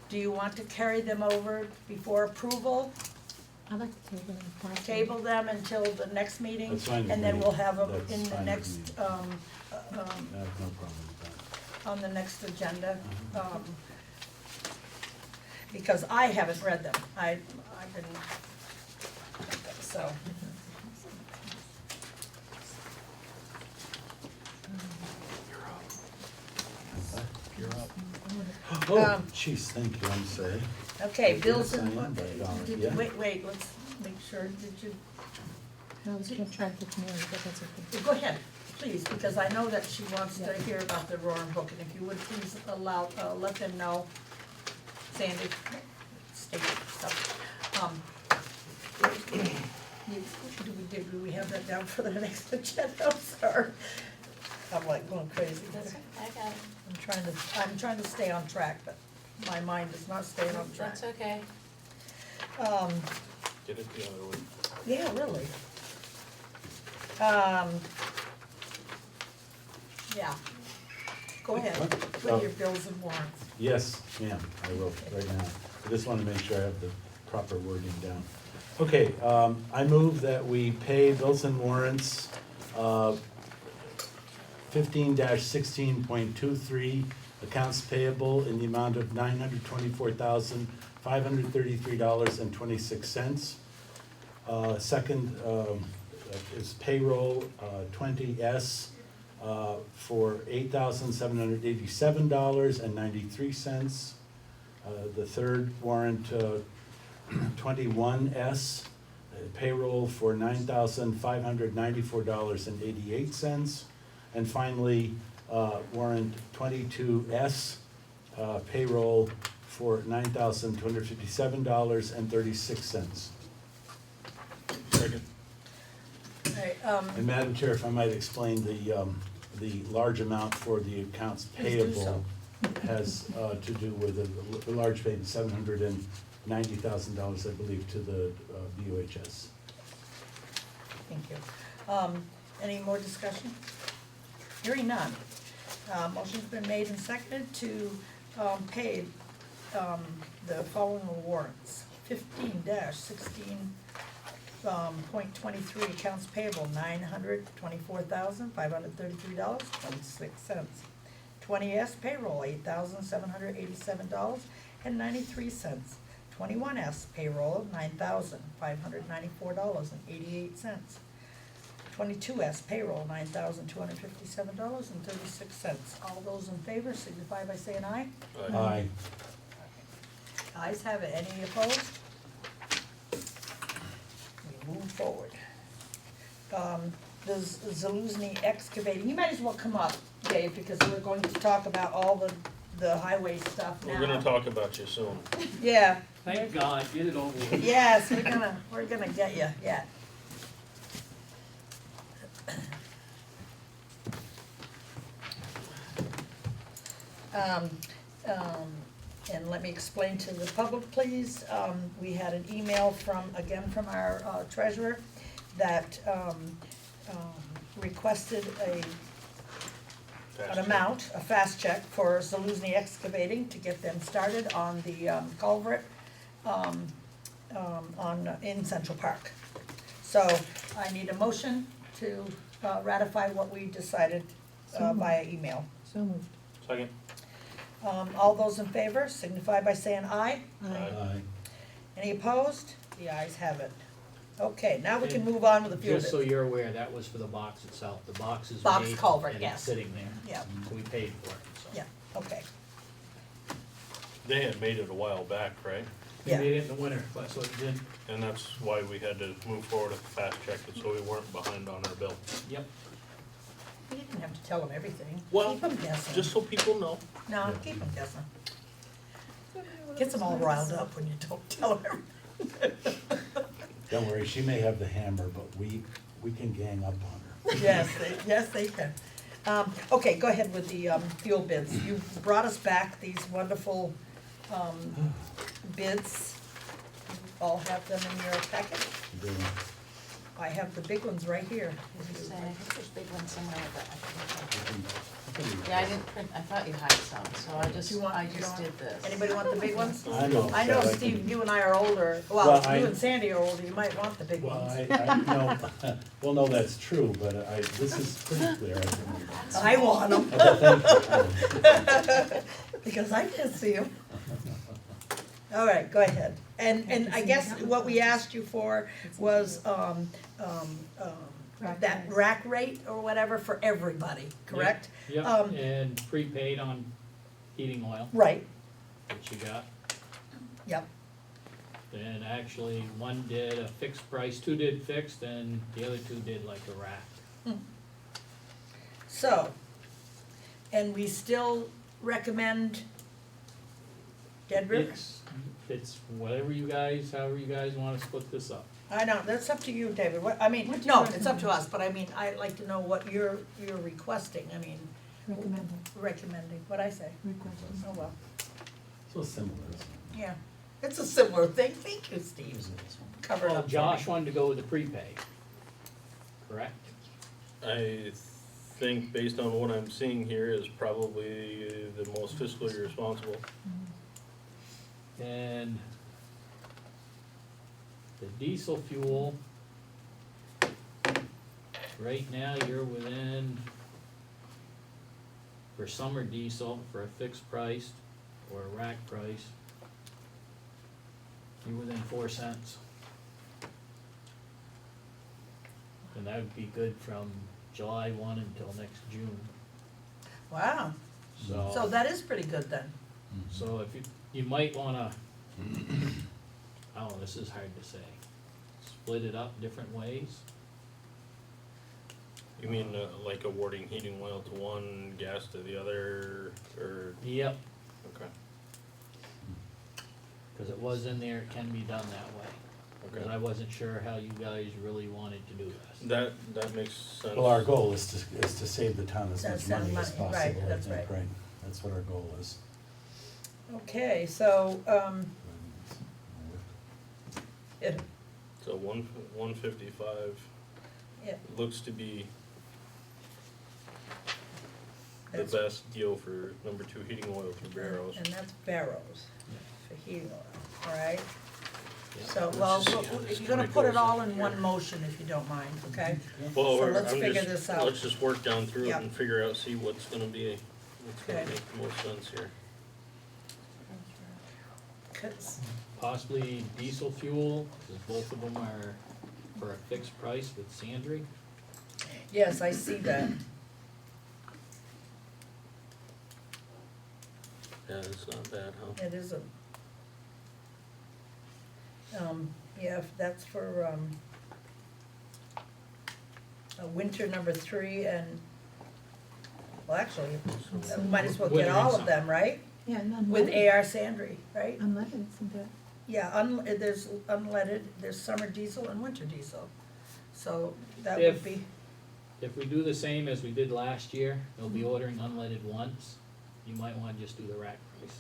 Do you want to carry them over before approval? I'd like to table it if possible. Table them until the next meeting, That's fine with and then me. we'll have them That's in the fine with next, me. I have no problem with that. on the next agenda. Uh-huh. Because I haven't read them, I didn't, so. You're up. Um, Oh, jeez, thank you, I'm sorry. Okay, bills and, Yes, I am, but, yeah. wait, let's make sure, did you, No, I was gonna try to get to Mary, but that's okay. go ahead, please, because I know that she wants to hear about the Roaring Brook, and if you would please let them know, Sandy, state stuff. Do we have that down for the next agenda? I'm sorry. I'm like going crazy. That's, I got it. I'm trying to stay on track, but my mind is not staying on track. That's okay. Get it the other way. Yeah, really. Yeah. Go ahead, What? with your bills and warrants. Yes, ma'am, I will, right now. I just wanna make sure I have the proper wording down. Okay, I move that we pay bills and warrants, 15-16.23, accounts payable in the amount of $924,533.26. Second is payroll 20S for $8,787.93. The third warrant 21S, payroll for $9,594.88. And finally, warrant 22S, payroll for $9,257.36. Second. All right, And Madam Chair, if I might explain the large amount for the accounts Please do payable has to do with a large payment, $790,000, I believe, to the BOHS. thank you. Any more discussion? Hearing none. Motion's been made and seconded to pay the following warrants. 15-16.23 accounts payable, $924,533.26. 20S payroll, $8,787.93. 21S payroll, $9,594.88. 22S payroll, $9,257.36. All those in favor signify by saying aye. Aye. Ayes have it. Any opposed? We move forward. The Zaluzny Excavating, you might as well come up, Dave, because we're going to talk about all the highway stuff now. We're gonna talk about you soon. Yeah, Thank God, get it over with. yes, we're gonna get you, yeah. And let me explain to the public, please. We had an email from our treasurer that requested an amount, a fast check for Zaluzny Excavating to get them started on the culvert in Central Park. So I need a motion to ratify what we decided via email. So moved. Second. All those in favor signify by saying aye. Aye. Any opposed? The ayes have it. Okay, now we can move on with the field. Just so you're aware, that was for the box itself. The box is Box made culvert, and yes. it's sitting there. Yeah, So we paid for it, so. yeah, okay. They had made it a while back, right? We Yeah. made it in the winter, that's what it did. And that's why we had to move forward with the fast check, so we weren't behind on our bill. Yep. You didn't have to tell them everything. Well, Keep them guessing. Just so people know. No, keep them guessing. Gets them all riled up when you don't tell them everything. Don't worry, she may have the hammer, but we can gang up on her. Yes, they can. Okay, go ahead with the fuel bids. You brought us back these wonderful bids. You all have them in your packet. I have the big ones right here. There's big one somewhere, but I can't. Yeah, I didn't print, I thought you had some, so I just, You want- I you just don't- did this. Anybody want the big ones? I'm all I know, set. Steve, you and I are older, Well, well, I- you and Sandy are older, you might want the big Well, ones. I know, well, no, that's true, but this is pretty clear, I think. I want them, Thank you. because I can't see them. All right, go ahead. And I guess what we asked you for was, that rack rate or whatever for everybody, correct? Yep, Um, and prepaid on heating oil, Right, which you got. yep, And actually, one did a fixed price, two did fixed, and the other two did like a rack. so, and we still recommend Dead River? It's whatever you guys, however you guys wanna split this up. I know, that's up to you, David, what, I mean, What do you no, it's up to recommend? us, but I mean, I'd like to know what you're requesting, I mean, recommending, what'd I say? Requesting. Oh, well, So similar, isn't yeah, it's a similar thing, thank you, Steve, it? cover it Well, up for Josh me. wanted to go with the prepaid, correct? I think based on what I'm seeing here is probably the most fiscally responsible. And the diesel fuel, right now you're within, for summer diesel, for a fixed price or a rack price, you're within 4 cents. And that would be good from July 1 until next June. Wow, so that is pretty good then. So if you might wanna, I don't know, this is hard to say, split it up different ways. You mean like awarding heating oil to one, gas to the other, or, Yep. okay, Cause it was in there, it can be done that way, but I okay. wasn't sure how you guys really wanted to do this. That makes sense. Well, our goal is to save the town as That's much money as money, possible, right, I that's think, right. right? That's what our goal is. Okay, so, yeah, So 155 yeah, looks to be the that's, best deal for number 2 heating oil through Barrows. and that's Barrows for heating oil, all right? Yep. So, Let's well, just see how this you're gonna kinda put it goes all in in here. one motion if you don't mind, okay? Well, So let's I'm figure just, this out. let's just work down through it Yep. and figure out, see what's gonna be, what's gonna Okay. make the most sense here. 'Cause- Possibly diesel fuel, cause both of them are for a fixed price with Sandry. yes, I see that, Yeah, it's not bad, huh? it is a, yeah, if that's for, winter number 3 and, well, actually, So- might as well get Winter and all of summer. them, right? Yeah, and With unleaded, AR Sandry, right? unleaded, isn't that? Yeah, there's unleaded, there's summer diesel and winter diesel, so that If- would be, If we do the same as we did last year, they'll be ordering unleaded once, you might wanna just do the rack price.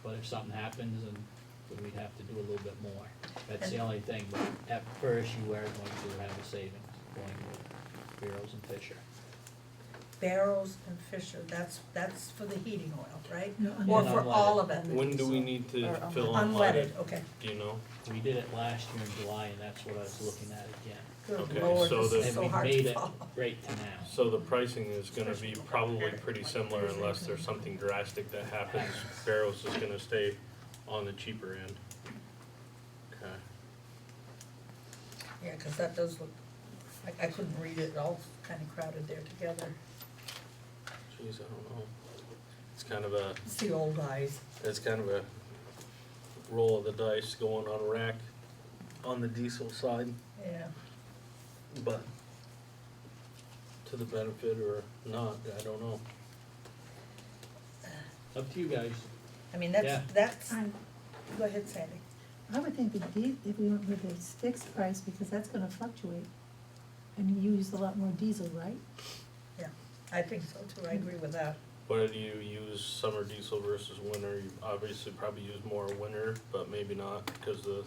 But if something happens, then we'd have to do a little bit more, that's the only thing, but at first you are going to have a savings going with Barrows and Fisher. Barrows and Fisher, that's for the heating oil, right? No, Or And for unleaded. all of it? When do we need to Or fill Unleaded, unleaded? okay, Do you know? We did it last year in July, and that's what I was looking at again. good Okay, lord, so this the- is And so we hard made to it follow. right to now. So the pricing is gonna be probably pretty similar unless there's something drastic that happens. Barrows is gonna stay on the cheaper end. Okay. Yeah, cause that does look, I couldn't read it, all kinda crowded there together, Jeez, I don't know. It's kind of a, it's the old eyes. it's kind of a roll of the dice going on rack on the diesel side, Yeah, but to the benefit or not, I don't know. Up to you guys. I mean, Yeah. that's, go ahead, Sandy. I would think that if we went with this fixed price, because that's gonna fluctuate, and you use a lot more diesel, right? I think so too, I agree with that. What do you use summer diesel versus winter? You obviously probably use more winter, but maybe not because the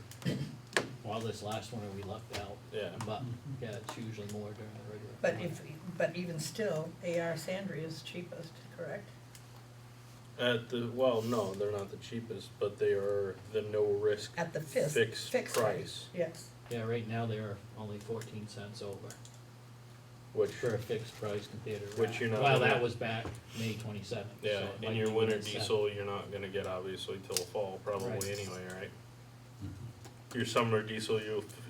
Well, this last one we left out, Yeah. but, yeah, it's usually more during the regular. But even still, A.R. Sandry is cheapest, correct? Well, no, they're not the cheapest, but they are the no risk At the fixed fixed price, Yes. Yeah, right now they're only 14 cents over which, for a fixed price compared to. Which you're not Well, gonna- that was back May 27th. yeah, so it might in your be winter even diesel, you're not gonna get obviously till fall probably Right. anyway, right? Your summer diesel,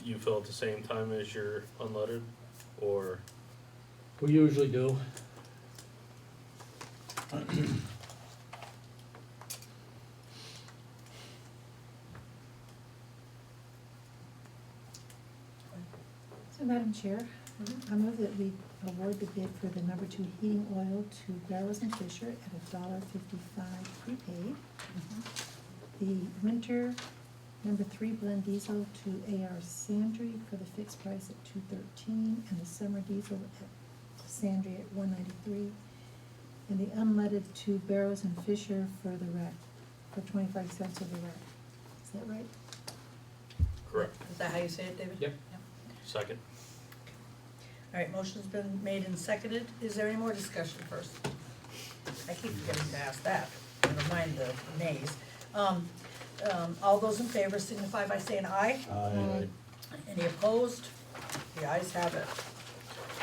you fill at the same time as your unleaded, or? We usually do. So Madam Chair, I move that we award the bid for the number 2 heating oil to Barrows and Fisher at $1.55 prepaid. The winter number 3 blend diesel to A.R. Sandry for the fixed price at $2.13, and the summer diesel at Sandry at $1.93, and the unleaded to Barrows and Fisher for the rack, for 25 cents over rack. Is that right? Correct. Is that how you say it, David? Yep. Second. All right, motion's been made and seconded. Is there any more discussion first? I keep forgetting to ask that. Never mind the nays. All those in favor signify by saying aye. Aye. Any opposed? The ayes have it.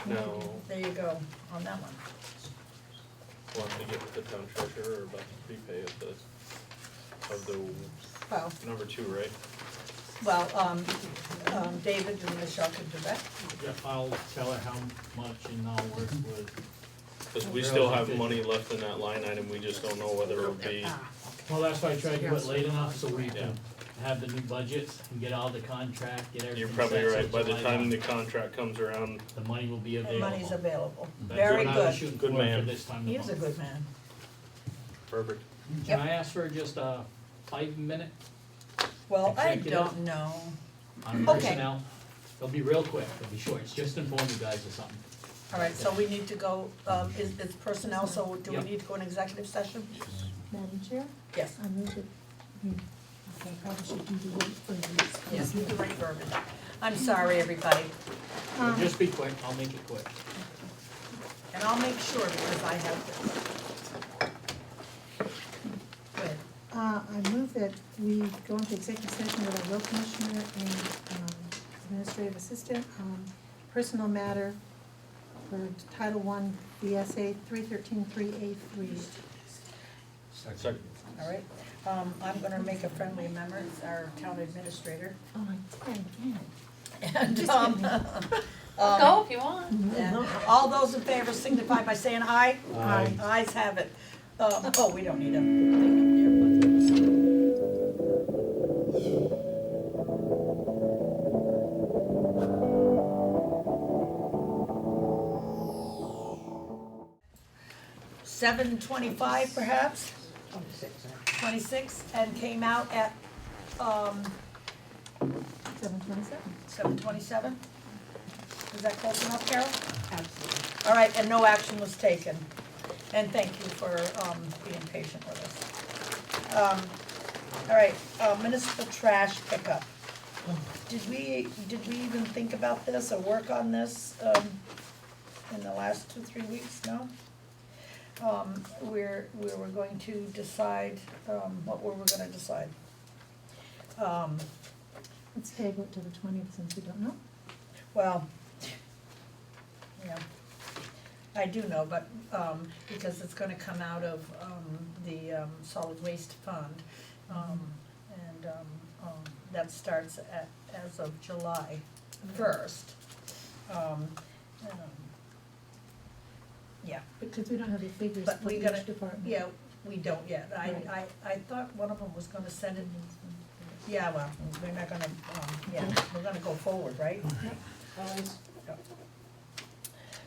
Now, There you go, on that one. want to get with the town treasurer about the prepay of the Well, number 2, right? David and Michelle can do that. Yeah, I'll tell her how much and I'll work with. Cause we still have money left in that line item, we just don't know whether it'll be, Well, that's why I tried to do it late Yes. enough so we Yeah. can have the new budget and get all the contract, get everything you're set. probably so right, by the July time 1, the contract comes around, the money will be And available. money's available. That's Very what I was good. shooting Good for man. this time of He is a month. good man. perfect. Can I ask for just a 5-minute Well, I Executive. don't know. on Okay. personnel? It'll be real quick, it'll be short, it's just inform you guys of something. All right, so we need to go, it's personnel, so do we Yep. need to go in executive session? Madam Chair, Yes. I move that we, okay, I probably should do the wait for these. Yes, do the right verbiage. I'm sorry, everybody, So just be quick, I'll make it quick. and I'll make sure because I have this. Go ahead. I move that we go into executive session with our road commissioner and administrative assistant on personal matter for Title I VSA 313-3A3. Second. All right, I'm gonna make a friendly amendment, our town administrator. Oh, I did, again. And, Just Go if you want. and all those in favor signify by saying aye. Aye. Ayes have it. We don't need a thing up here. $7.25 perhaps? 26, and came out at, 7:27. 7:27? Is that close enough, Carol? Absolutely. All right, and no action was taken. And thank you for being patient with us. All right, municipal trash pickup. Did we even think about this or work on this in the last 2-3 weeks? No? We were going to decide, what were we gonna decide? Let's table it to the 20th since we don't know. Well, yeah, I do know, but, because it's gonna come out of, the, solid waste fund. And, that starts as of July 1st. Yeah, Because we don't have the figures But for we each gotta- department. yeah, we don't yet. Right. I thought one of them was gonna send it, yeah, well, we're not gonna, yeah, we're gonna go forward, right? Always.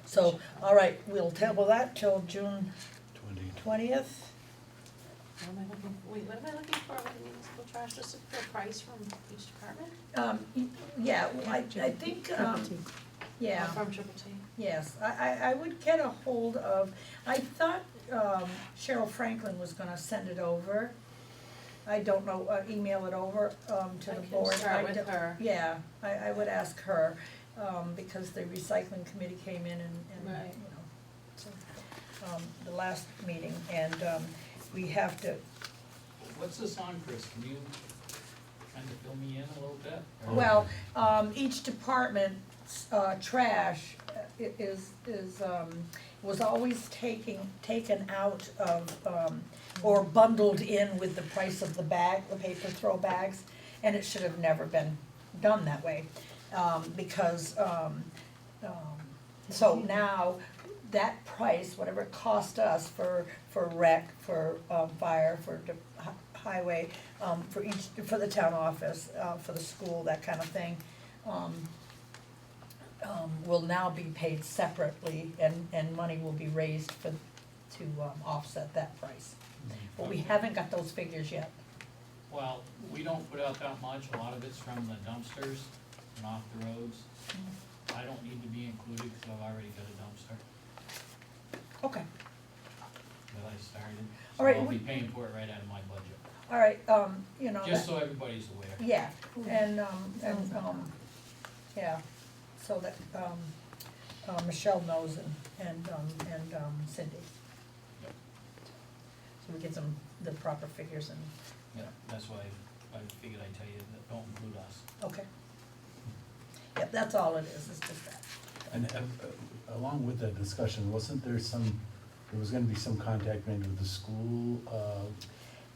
So, all right, we'll table that till June 20th. What am I looking, wait, what am I looking for with the municipal trash, just for a price from each department? Yeah, I think, Property. yeah, From Triple T. yes, I would get a hold of, I thought Cheryl Franklin was gonna send it over. I don't know, email it over, to the I can board. start I with don't- her. Yeah, I would ask her, because the recycling committee came in and, Right. you know, so, the last meeting, and, we have to, What's this on, Chris? Can you kind of fill me in a little bit? Or- well, each department's, trash was always taken out of, or bundled in with the price of the bag, the paper throw bags, and it should have never been done that way, because, so now, that price, whatever it cost us for rec, for, fire, for highway, for the town office, for the school, that kind of thing, will now be paid separately, and money will be raised to offset that price. But we haven't got those figures yet. Well, we don't put out that much, a lot of it's from the dumpsters and off the roads. I don't need to be included because I've already got a dumpster Okay, that I started. All right, So I'll we- be paying for it right out of my budget, all right, you know. just so everybody's aware. Yeah, and, yeah, so that, Michelle knows and Cindy. Yep. So we get the proper figures and, Yeah, that's why I figured I'd tell you that don't include us. okay. Yep, that's all it is, it's just that. And along with that discussion, wasn't there there was gonna be some contact made with the school,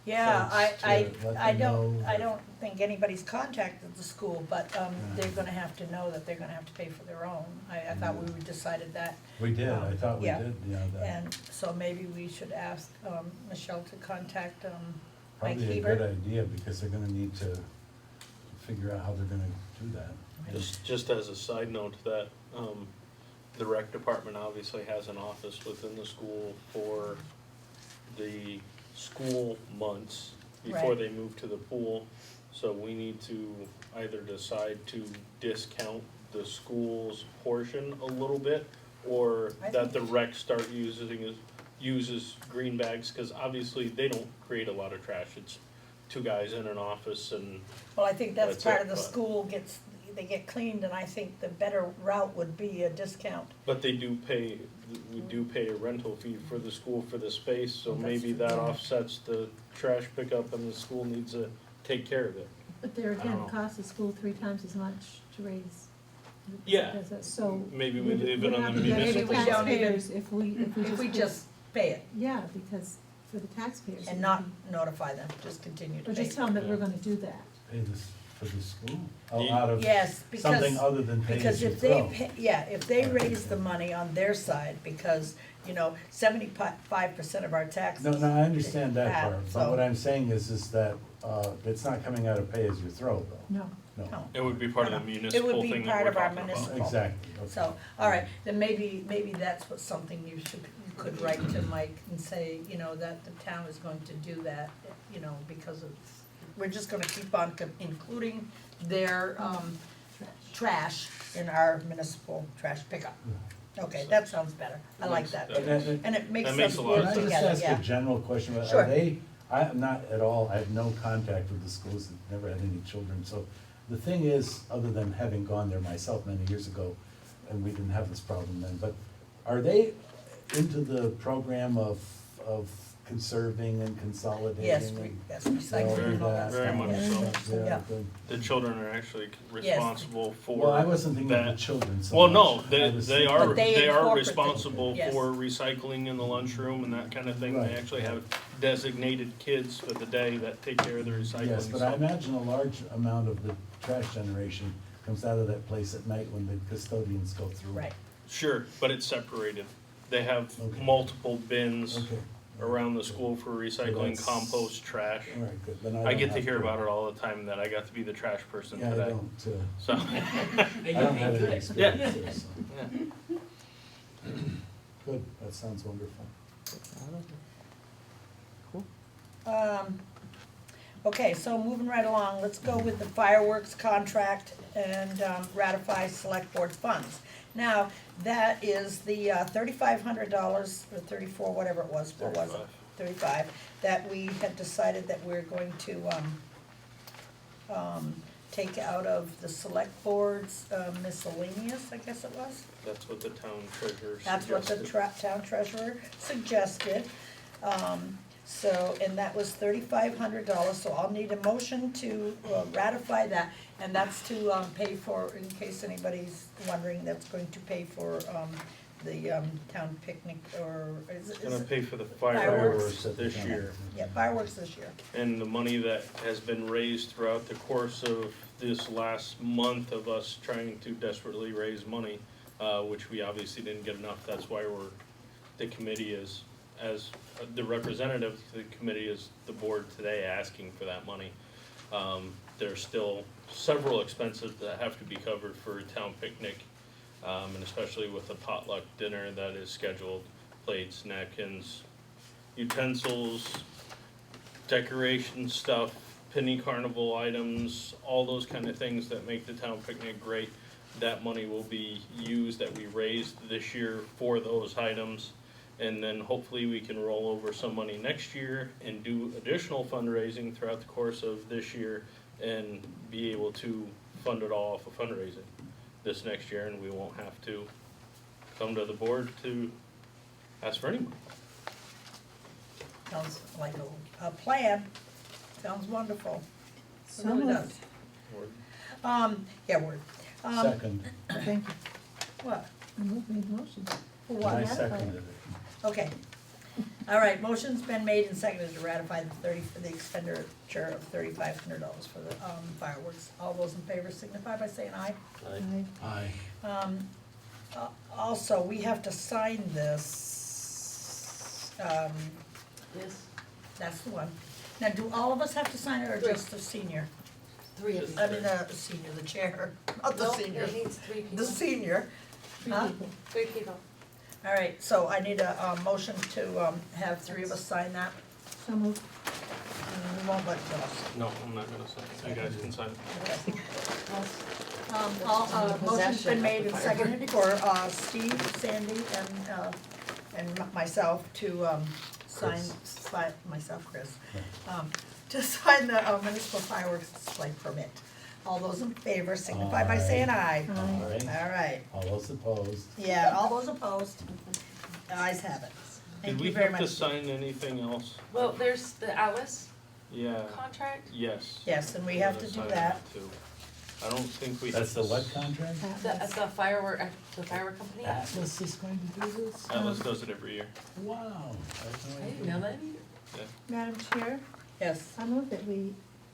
Yeah, folks I to let I them don't, know I that- don't think anybody's contacted the school, but, they're gonna have to know that they're gonna have to pay for their own. I thought we decided that, We did, I thought we Yeah. did, yeah, that, and so maybe we should ask, Michelle to contact, Mike probably a Hebert. good idea, because they're gonna need to figure out how they're gonna do that. Just as a side note, that, the rec department obviously has an office within the school for the school months before Right. they move to the pool. So we need to either decide to discount the school's portion a little bit, or I that the rec start uses green bags, cause obviously they don't create a lot of trash. It's two guys in an office and Well, I think that's That's part it, of the but- school they get cleaned, and I think the better route would be a discount. But we do pay a rental fee for the school for the space, so That's maybe true, that yeah. offsets the trash pickup and the school needs to take care of it. But there I again, don't it know. costs the school 3 times as much to raise. Yeah. So. Maybe we would- leave would it on not the be better for municipal- Maybe we don't even- taxpayers if we If we put- just pay it Yeah, because for the taxpayers. it and would not be- notify them, just continue to Or pay. just tell them that we're gonna do that. Pay this for the school, oh, Yeah. out of Yes, something because, other than pay as because you if they throw. pay, yeah, if they raise the money on their side, because, 75% of our taxes. No, I understand that Yeah, part, so- but what I'm saying is that, it's not coming out of pay as you throw, though, No. No. It would be part of the It would municipal be thing part that we're of our talking about. municipal. Exactly, okay. So, all right, then maybe that's what something you could write to Mike and say, that the town is going to do that, because we're just gonna keep on including their, trash in our municipal trash pickup. Okay, that sounds better, I like that, and it makes That makes us a lot work of Can I together, just ask yeah. a general question, Sure. are they, I'm not at all, I have no contact with the schools, I've never had any children, so the thing is, other than having gone there myself many years ago, and we didn't have this problem then, but are they into the program of conserving and consolidating? Yes, and yes, all recycling and all that that? Very stuff, much so. Yeah, Yeah. good. The children are actually Yes. responsible for Well, I wasn't thinking of the that. children so Well, much. no, I they, was they thinking- are, But they they are incorporate the- responsible yes. for recycling in the lunchroom and that kind of thing. Right. They actually have designated kids for the day that take care of the recycling. Yes, but I So- imagine a large amount of the trash generation comes out of that place at night when the custodians go through. right. Sure, but it's separated. They have Okay. multiple bins Okay. around the school for recycling, that's- compost, trash. All right, good, then I I don't get to have hear about it all the time that I got to be the trash person Yeah, I today. don't, So, I don't have any experience there, so. yeah. Good, that sounds wonderful. Okay, so moving right along, let's go with the fireworks contract and ratify Selectboard Funds. Now, that is the $3,500 or 34, whatever it was, what was it? 35, that we had decided that we're going to take out of the select board's miscellaneous, I guess it was. That's what the town treasurer suggested. That's what the town treasurer suggested. So, and that was $3,500, so I'll need a motion to ratify that. And that's to pay for, in case anybody's wondering, that's going to pay for the town picnic, or is It's it? gonna pay for the Fireworks. fireworks this year. Yeah, fireworks this year. And the money that has been raised throughout the course of this last month of us trying to desperately raise money, which we obviously didn't get enough, that's why the committee is, as the representative to the committee is the board today asking for that money. There's still several expenses that have to be covered for a town picnic, and especially with the potluck dinner that is scheduled, plates, napkins, utensils, decoration stuff, penny carnival items, all those kind of things that make the town picnic great. That money will be used, that we raised this year for those items. And then hopefully we can roll over some money next year and do additional fundraising throughout the course of this year and be able to fund it all off of fundraising this next year, and we won't have to come to the board to ask for any money. Sounds like a plan, sounds wonderful. It So really moved. does. Yeah, word. Second, Thank you. What? I made the motion. For and what? I seconded it. Okay. All right, motion's been made and seconded to ratify the expenditure of $3,500 for the fireworks. All those in favor signify by saying aye. Aye. Aye. Also, we have to sign this, This, that's the one. Now, do all of us have to sign it, or just the senior? 3 of you. I mean, the senior, the chair, not the senior, It needs 3 people. the senior. Three Huh? people. 3 people. All right, so I need a motion to have 3 of us sign that. So moved. We won't let Josh. No, I'm not gonna sign it. You guys can sign it. Okay. Under Motion's been possession made of and the seconded for Steve, Sandy, and myself to sign, myself, Chris, to sign the municipal fireworks display permit. All those in favor signify by saying aye. Aye. All right, All those opposed? yeah, all those opposed, the ayes have it. Did Thank we you very have to much. sign anything else? Well, there's the Alice Yeah, contract, yes. Yes, and we have to gotta do sign that. too. I don't think we. That's the what contract? Atlas. the firework company. Atlas is going to do this? Atlas does it every year. Wow. I I had didn't no know idea. that either. Madam Chair, Yes, I move that we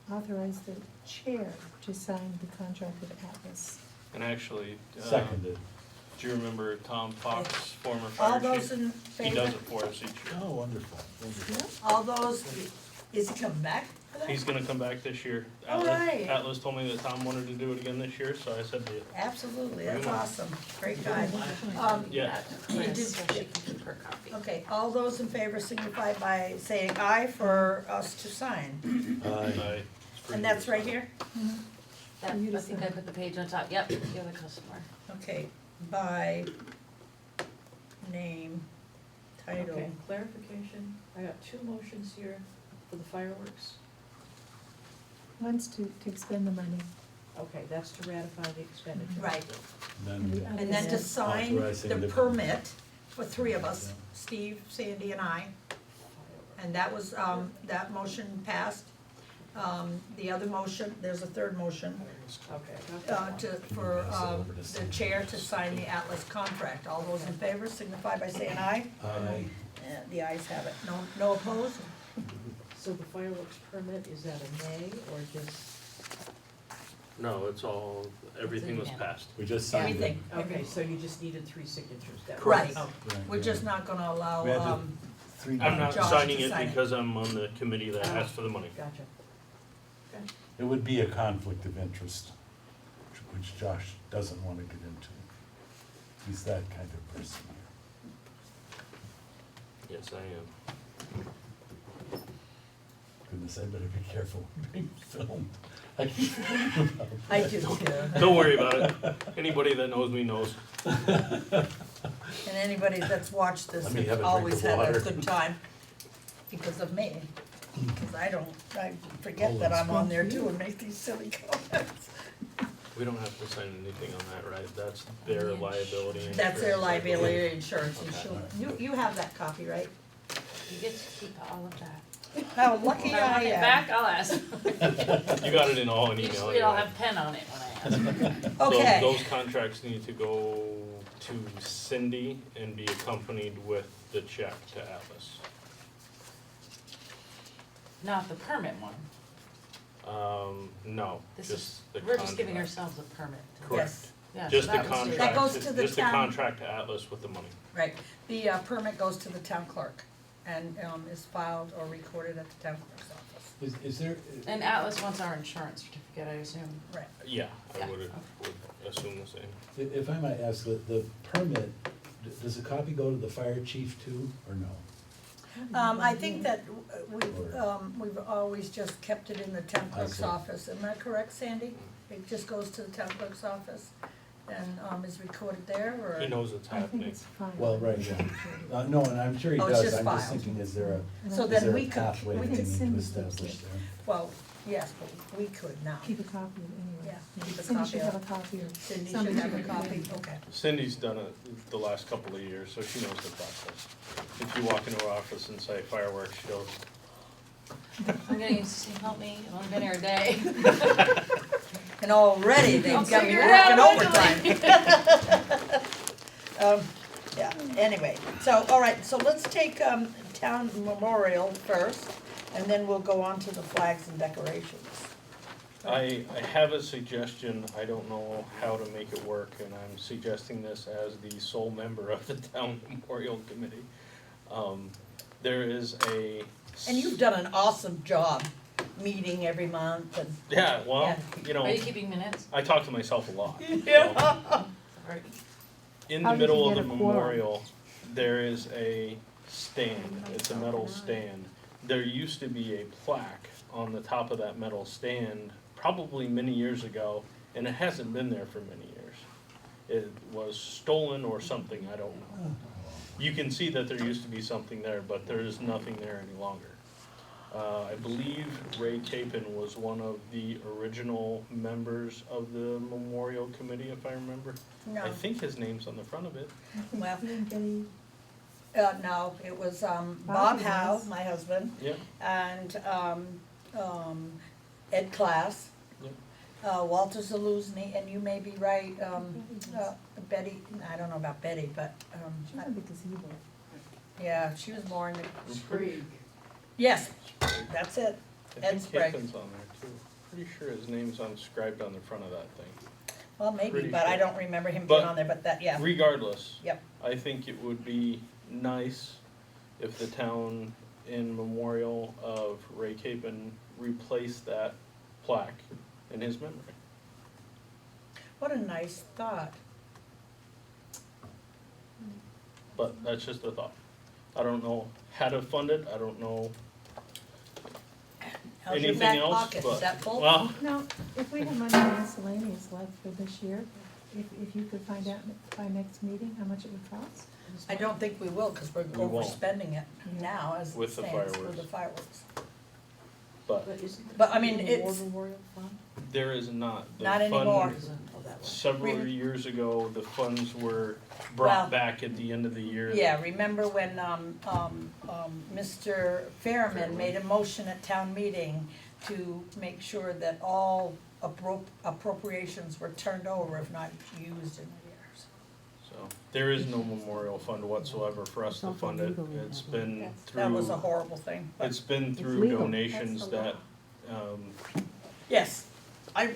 authorize the chair to sign the contract with Atlas. And actually, Seconded. do you remember Tom Fox, former all fire those chief? in He does favor, it for us each year. Oh, wonderful, wonderful. all those, is he coming back for that? He's gonna come back this year. All Atlas- right. Atlas told me that Tom wanted to do it again this year, so I said, yeah. Absolutely, that's Bring 'em on. awesome, great guy. Yeah. Chris, so she can keep her copy. Okay, all those in favor signify by saying aye for us to sign. Aye. It's pretty And that's good. right here? That, For you to I think I sign. put the page on top, yep, you're the customer. Okay, by name, title. Okay, clarification, I got 2 motions here for the fireworks. One's to expend the money. Okay, that's to ratify the expenditure. Right, And the Then, other and then to is- sign Authorizing the the- permit for 3 of us, Yeah. Steve, Sandy, and I. Fireworks. And that was, that motion passed. The other motion, there's a third motion, Okay, I got that one. for, Pass it over to the Sandy. chair to sign the Atlas contract. All those in favor signify by saying aye. Aye. The ayes have it. No opposed? So the fireworks permit, is that a nay or just, No, it's all, everything was passed. We just signed it. Everything. okay, so you just needed 3 signatures, that was. Right. Oh, Right, We're yeah. just not gonna allow, We had to- 3 I'm not Josh signing to it sign it. because I'm on the committee that asked for the money. gotcha. It would be a conflict of interest, which Josh doesn't want to get into. He's that kind of person Yes, I am. here. this, I better be careful being filmed. I do too. Don't worry about it. Anybody that knows me knows. And anybody that's watched this Let me have a has drink always of had a water. good time because of me. Because I forget Oh, that I'm on there it's too and make these silly comments. We don't have to sign anything on that, right? That's their liability insurance. That's their I believe. liability insurance. Okay. You have that copy, right? You get to keep all of that. How lucky If I want I it am. back, I'll ask. You got it in all an email. Usually I'll anyway. have pen on it when I ask. Okay. Those contracts need to go to Cindy and be accompanied with the check to Atlas. Not the permit one. No, This just is, the we're contract. just giving ourselves a permit. to- Correct. Yes, Yeah, so Just the that was contract, That goes to the just the town. contract to Atlas with the money. right. The permit goes to the town clerk and is filed or recorded at the town clerk's office. Is there? And Atlas wants our insurance certificate, I assume. Right. Yeah, I Yeah, would assume the same. If I might ask, the permit, does a copy go to the fire chief too, or no? I think that we've always just kept it in the town clerk's see. office. Am I correct, Sandy? It just goes to the town clerk's office and is recorded there, or? He knows it's I think happening. it's fine. Well, right, yeah. No, and I'm sure he Oh, it's does, just I'm just filed. thinking, is there So a, then is there we a could- pathway we that we could need send to it to establish you. there? Well, yes, but we could now. Keep a copy of it anyway. Yeah, keep a Cindy copy should of have a copy or Cindy should somebody have a should copy, it. okay. Cindy's done it the last couple of years, so she knows the process. If you walk into her office and say fireworks, she goes, I'm getting used to saying, help me, I've only been here a day. And already I'll they've got me figure it out working eventually. overtime. Yeah, anyway, so, all right, so let's take, town memorial first, and then we'll go on to the flags and decorations. I have a suggestion, I don't know how to make it work, and I'm suggesting this as the sole member of the town memorial committee. There is a. And you've done an awesome job meeting every month and. Yeah, well, Yeah. you know, Are you keeping minutes? I talk to myself a lot. so. Sorry. In How the did you middle of get the a quorum? memorial, there is a stand, it's a metal stand. There used to be a plaque on the top of that metal stand, probably many years ago, and it hasn't been there for many years. It was stolen or something, I don't know. You can see that there used to be something there, but there is nothing there any longer. I believe Ray Capon was one of the original members of the memorial committee, if I remember. No, I think his name's on the front of it. well, He didn't get any- no, it was, Bob Bobby Howe, was. my husband, Yep. and, Ed Class, Yep. Walter Zaluzny, and you may be right, Betty, I don't know about Betty, but, She was in the gazebo. yeah, she was more in the, I'm pretty, yes, that's it. I Ed think Sprague. Capon's on there too. Pretty sure his name's inscribed on the front of that thing. Well, maybe, Pretty but I sure. don't remember him But being on there, but that, yeah, Regardless. Yep. I think it would be nice if the town in memorial of Ray Capon replaced that plaque in his memory. what a nice thought. But that's just a thought. I don't know how to fund it, I don't know How's your anything back else, pocket, is but, that full? well, Now, if we have money in miscellaneous left for this year, if you could find out by next meeting how much it would cost? I don't think we will, cause we're We won't. overspending it now as it With the stands fireworks. with the fireworks. but But I mean, it's, Memorial Fund? there is not. The Not fund- anymore. Oh, that one. Several Re- years ago, the funds were Well, brought back at the end of the year. yeah, remember when, Mr. Fairman made a motion at town meeting to make sure that all appropriations were turned over if not used in arrears. So, there is no memorial fund whatsoever for us to fund it. It's been That was a through, horrible thing, but, it's been It's through legal. donations that, yes, I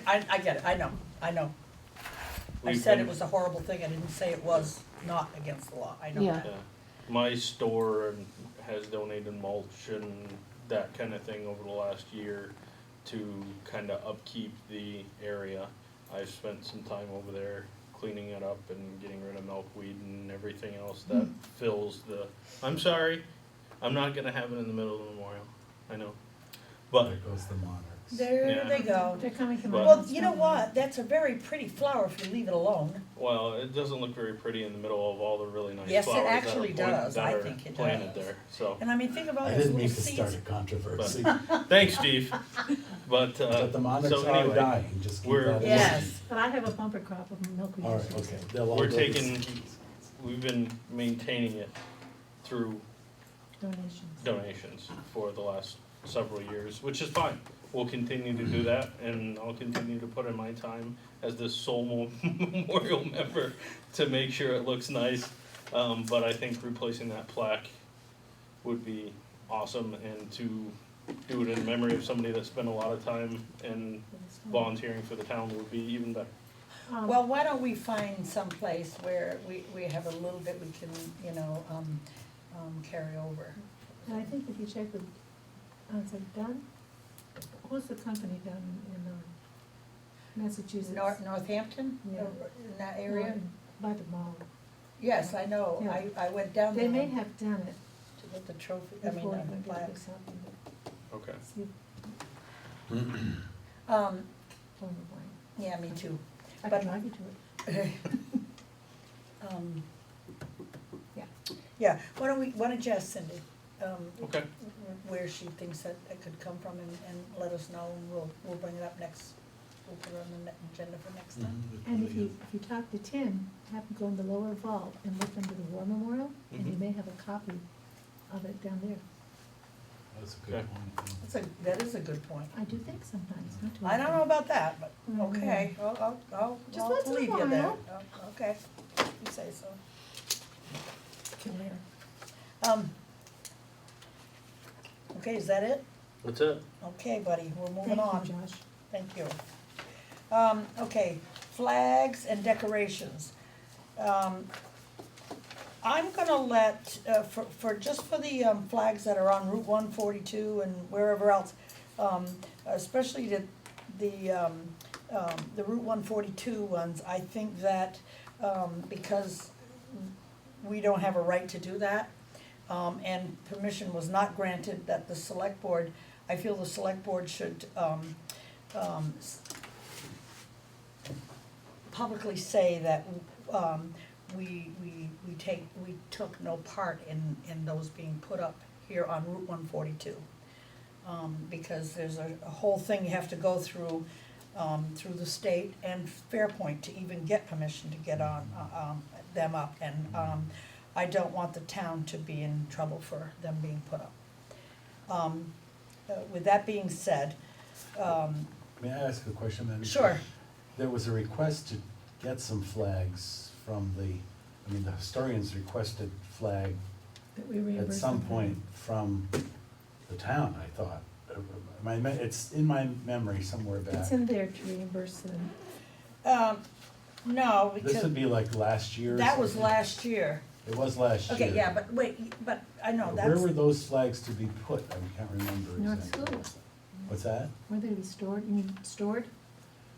get it, I know. I we've said been- it was a horrible thing, I didn't say it was not against the law, I know Yeah. that. Yeah, my store has donated mulch and that kind of thing over the last year to kind of upkeep the area. I've spent some time over there cleaning it up and getting rid of milkweed and everything else that fills the, I'm sorry, I'm not gonna have it in the middle of the memorial, I know. But There goes the monarchs. There Yeah. they go. They're coming from. But- Well, you know what, that's a very pretty flower if you leave it alone. well, it doesn't look very pretty in the middle of all the really nice Yes, it flowers actually that are does. I that are think it planted does. there. So And I mean, think about I those didn't little mean to start seeds. a controversy, thanks, Steve. But but the monarchs so are anyway, dying, just keep we're- that in mind. Yes. But I have a bumper crop of milkweed. All right, okay, they'll all We're go to taking- seed. we've been maintaining it through Donations. donations for the last several years, which is fine. We'll continue to do that, and I'll continue to put in my time as this sole memorial member to make sure it looks nice. But I think replacing that plaque would be awesome, and to do it in memory of somebody that spent a lot of time and volunteering for the town would be even better. Well, why don't we find some place where we have a little bit we can, carry over. And I think if you check with, is it Dunn? Who's the company down in Massachusetts? Northampton, Yeah. in that area? By the mall. Yes, I know, Yeah. I went down there They may to have done it get the trophy, before you the went to plaque. do something, Okay. but see, Um, phone the line. yeah, me too. I But- can drive you to it. Yeah. Yeah, why don't you ask Cindy, Okay. where she thinks that it could come from and let us know, and we'll bring it up next, we'll put it on the agenda for next time. Mhm, And if you talk to Tim, have him go in the lower vault and look under the War Memorial, and you Mhm. may have a copy of it down there. That's a good Okay. point. That is a good point. I do think sometimes, not too I don't know often. about that, but, Mhm. okay, I'll Just once in a believe you there. while. Oh, okay, you say so. Come here. Okay, is that it? That's it. Okay, buddy, we're moving Thank you, on. Josh. Thank you. Okay, flags and decorations. I'm gonna let, just for the, flags that are on Route 142 and wherever else, especially the Route 142 ones, I think that, because we don't have a right to do that, and permission was not granted, that the select board, I feel the select board should, publicly say that, we took no part in those being put up here on Route 142. Because there's a whole thing you have to go through the state and Fairpoint to even get permission to get on, them up, and, I don't want the town to be in trouble for them being put up. With that being said, May I ask a question, Madam Chair? sure, There was a request to get some flags from the historians requested flag That we reimburse at some them. point from the town, I thought. It's in my memory somewhere back. It's in there to reimburse them. no, This because would be like last year or that was something? last year. It was last year. Okay, yeah, but wait, but I know, Where were that's, those flags to be put? I can't remember North exactly. School. What's that? Were they to be stored, you mean stored?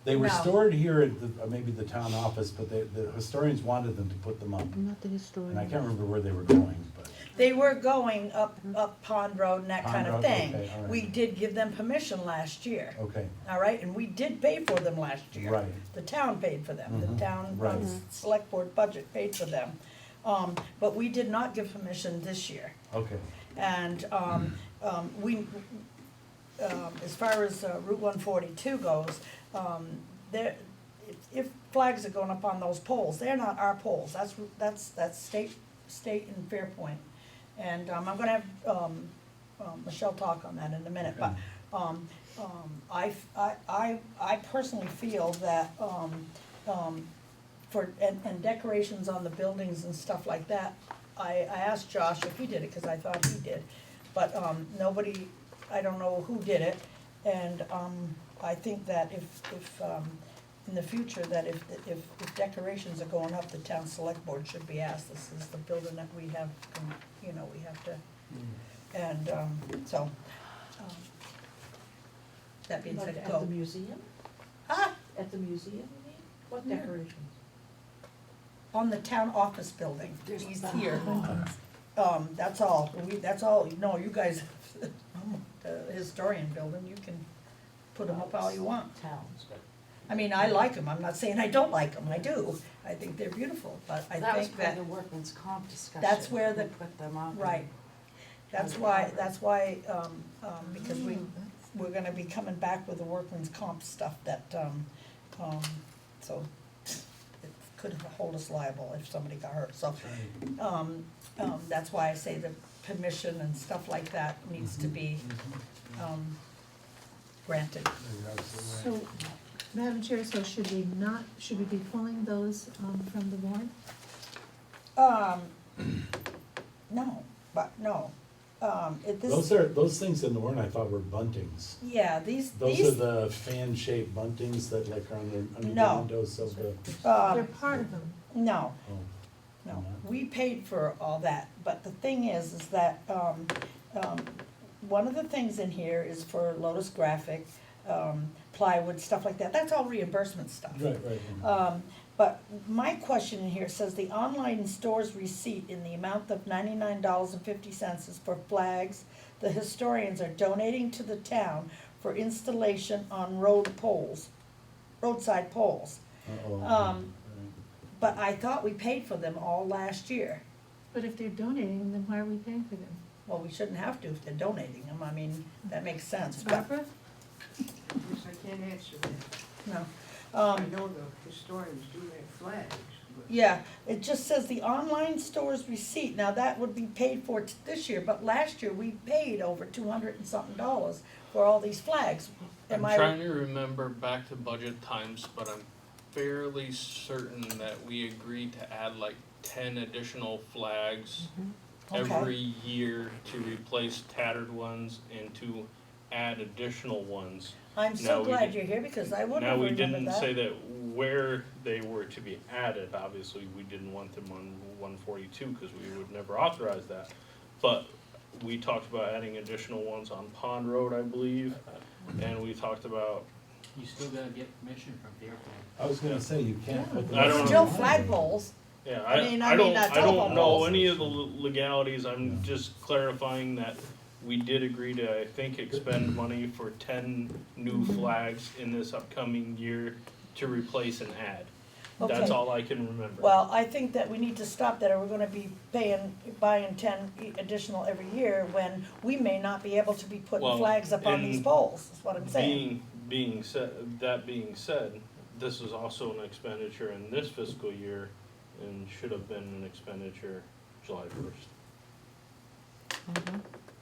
They were No. stored here at maybe the town office, but the historians wanted them to put them up. Not the historian. And I can't remember where they were going, but. they were going up Pond Road and that kind of Pond Road, thing. okay, all right. We did give them permission last year, Okay, all right, and we did pay for them last year. right. The town paid for them, Mhm, the town, right. select board budget paid for them. But we did not give permission this year. Okay. And, we, as far as Route 142 goes, there, if flags are going up on those poles, they're not our poles, that's state and Fairpoint. And, I'm gonna have, Michelle talk on that in a minute, but, I personally feel that, and decorations on the buildings and stuff like that, I asked Josh if he did it, cause I thought he did, but, nobody, I don't know who did it, and, I think that if, in the future, that if decorations are going up, the town select board should be asked, this is the building that we have, we have to, and, so, that being Like said, at go. the museum? Ah, At the museum, you mean? What Yeah. decorations? on the town office building, There's he's that. here, Buntings. that's all, no, you guys, the historian building, you can put them up all you want. Towns, but I mean, I like them, I'm not saying I don't like them, I do, I think they're beautiful, but I That was think part of that, the workman's comp discussion. That's where We the- put them up. right. That's why, because we're gonna be coming back with the workman's comp stuff that, so it could hold us liable if somebody got hurt, so. That's why I say the permission and stuff like that needs to be, granted. So, Madam Chair, so should we be pulling those, from the warrant? No, Those things in the warrant I thought were buntings. yeah, these, Those are the fan-shaped buntings that like are under the No. windows of the, They're part of them. no, oh. no, we paid for all that, but the thing is that, one of the things in here is for Lotus Graphic, plywood, stuff like that, that's all reimbursement stuff. Right, But my question in here says the online store's receipt in the amount of $99.50 is for flags the historians are donating to the town for installation on roadside poles. Uh-oh. But I thought we paid for them all last year. But if they're donating, then why are we paying for them? Well, we shouldn't have to if they're donating them, I mean, that makes sense, but, Barbara? Yes, I can't answer that. no. I know the historians do their flags, but Yeah, it just says the online store's receipt, now that would be paid for this year, but last year we paid over $200 and something for all these flags. I'm Am I? trying to remember back to budget times, but I'm fairly certain that we agreed to add like 10 additional flags Okay. every year to replace tattered ones and to add additional ones. I'm Now so we glad did- you're here because I wouldn't Now, have we remembered didn't that. say that where they were to be added, obviously, we didn't want them on 142, because we would never authorize that. But we talked about adding additional ones on Pond Road, I believe, and we talked about, You still gotta get permission from Fairfield. I was gonna say, you can't put them. I don't Still know. flagpoles, yeah, I mean, I don't telephone know poles. any of the legalities, I'm Yeah. just clarifying that we did agree to, I think, expend money for 10 new flags in this upcoming year to replace and add. That's Okay. all I can remember. well, I think that we need to stop that or we're gonna be buying 10 additional every year when we may not be able to be putting Well, flags up on these and poles, is what I'm saying. Being said, this is also an expenditure in this fiscal year and should have been an expenditure July 1st.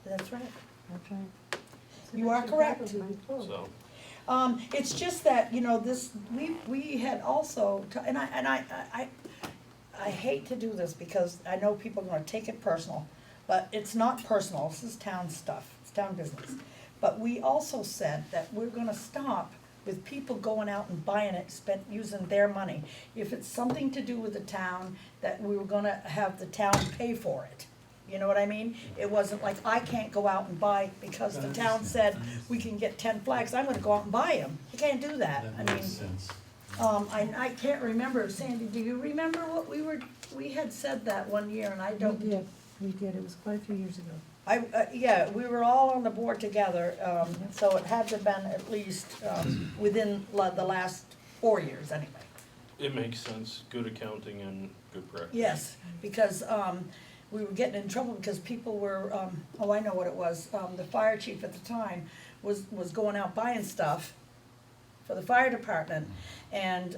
That's right. That's right. So You that are should correct. probably be pulled. So, It's just that, we had also, and I hate to do this because I know people are gonna take it personal, but it's not personal, this is town stuff, it's town business. But we also said that we're gonna stop with people going out and buying it, using their money. If it's something to do with the town, that we were gonna have the town pay for it. You know what I mean? It wasn't like I can't go out and buy because the town said we can get 10 flags, I'm gonna go out and buy them. You can't do that. I That mean, makes sense. I can't remember, Sandy, do you remember what we had said that one year and I don't, We did, it was quite a few years ago. yeah, we were all on the board together, so it had to have been at least, within the last 4 years anyway. it makes sense, good accounting and good practice. Yes, because, we were getting in trouble because people were, I know what it was, the fire chief at the time was going out buying stuff for the fire department, and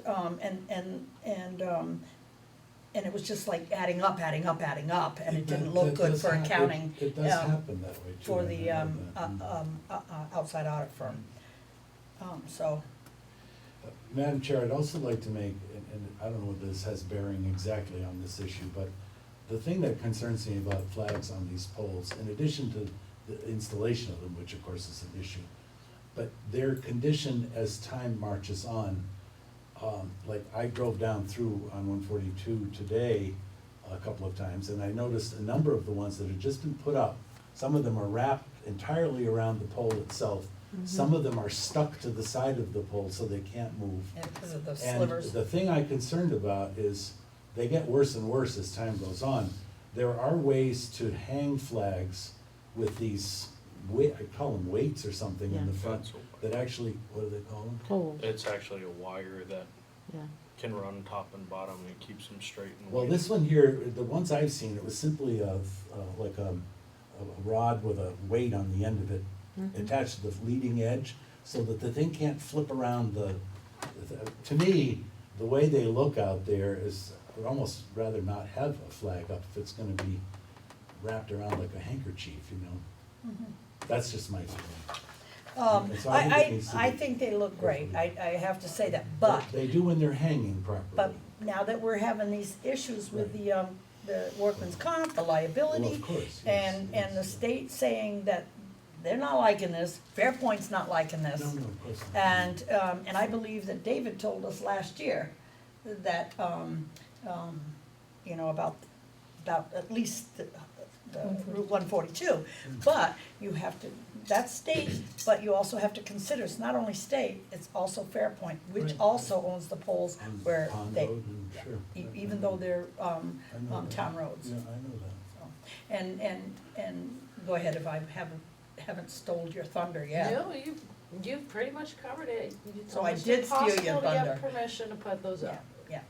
it was just like adding up, and it didn't look That good does for hap- accounting, It does happen that way too. for I the, know that. outside audit firm. So, Madam Chair, I'd also like to make, and I don't know if this has bearing exactly on this issue, but the thing that concerns me about flags on these poles, in addition to the installation of them, which of course is an issue, but their condition as time marches on. Like I drove down through on 142 today a couple of times, and I noticed a number of the ones that have just been put up. Some of them are wrapped entirely around the pole itself. Some of them are stuck to the side of the pole so they can't move. and because of the And slivers. the thing I'm concerned about is they get worse and worse as time goes on. There are ways to hang flags with these I call them weights or something in the front, that actually, what do they call them? Pole, It's actually a wire that yeah. can run top and bottom and keeps them straight and. Well, this one here, the ones I've seen, it was simply like a rod with a weight on the end of it attached to the leading edge, so that the thing can't flip around to me, the way they look out there is, I would almost rather not have a flag up if it's gonna be wrapped around like a handkerchief, you know? That's just my feeling. And so I think it needs to I be- think they look great, I have to say that, but, They do when they're hanging but properly. now that we're having these issues with the workman's comp, the liability, Well, of course, yes, and the state saying that they're not liking this, Fairpoint's not liking this. No, of course not. And I believe that David told us last year that, you know, about at least the Route 142. But you have to, that's state, but you also have to consider, it's not only state, it's also Fairpoint, which Right. also owns the poles On where Pond they, Road and- sure. even though they're, I know that. town roads. Yeah, I know that. And go ahead if I haven't stole your thunder yet. No, you've pretty much covered it. It's So I almost did steal your impossible to get thunder. permission to put those up Yeah,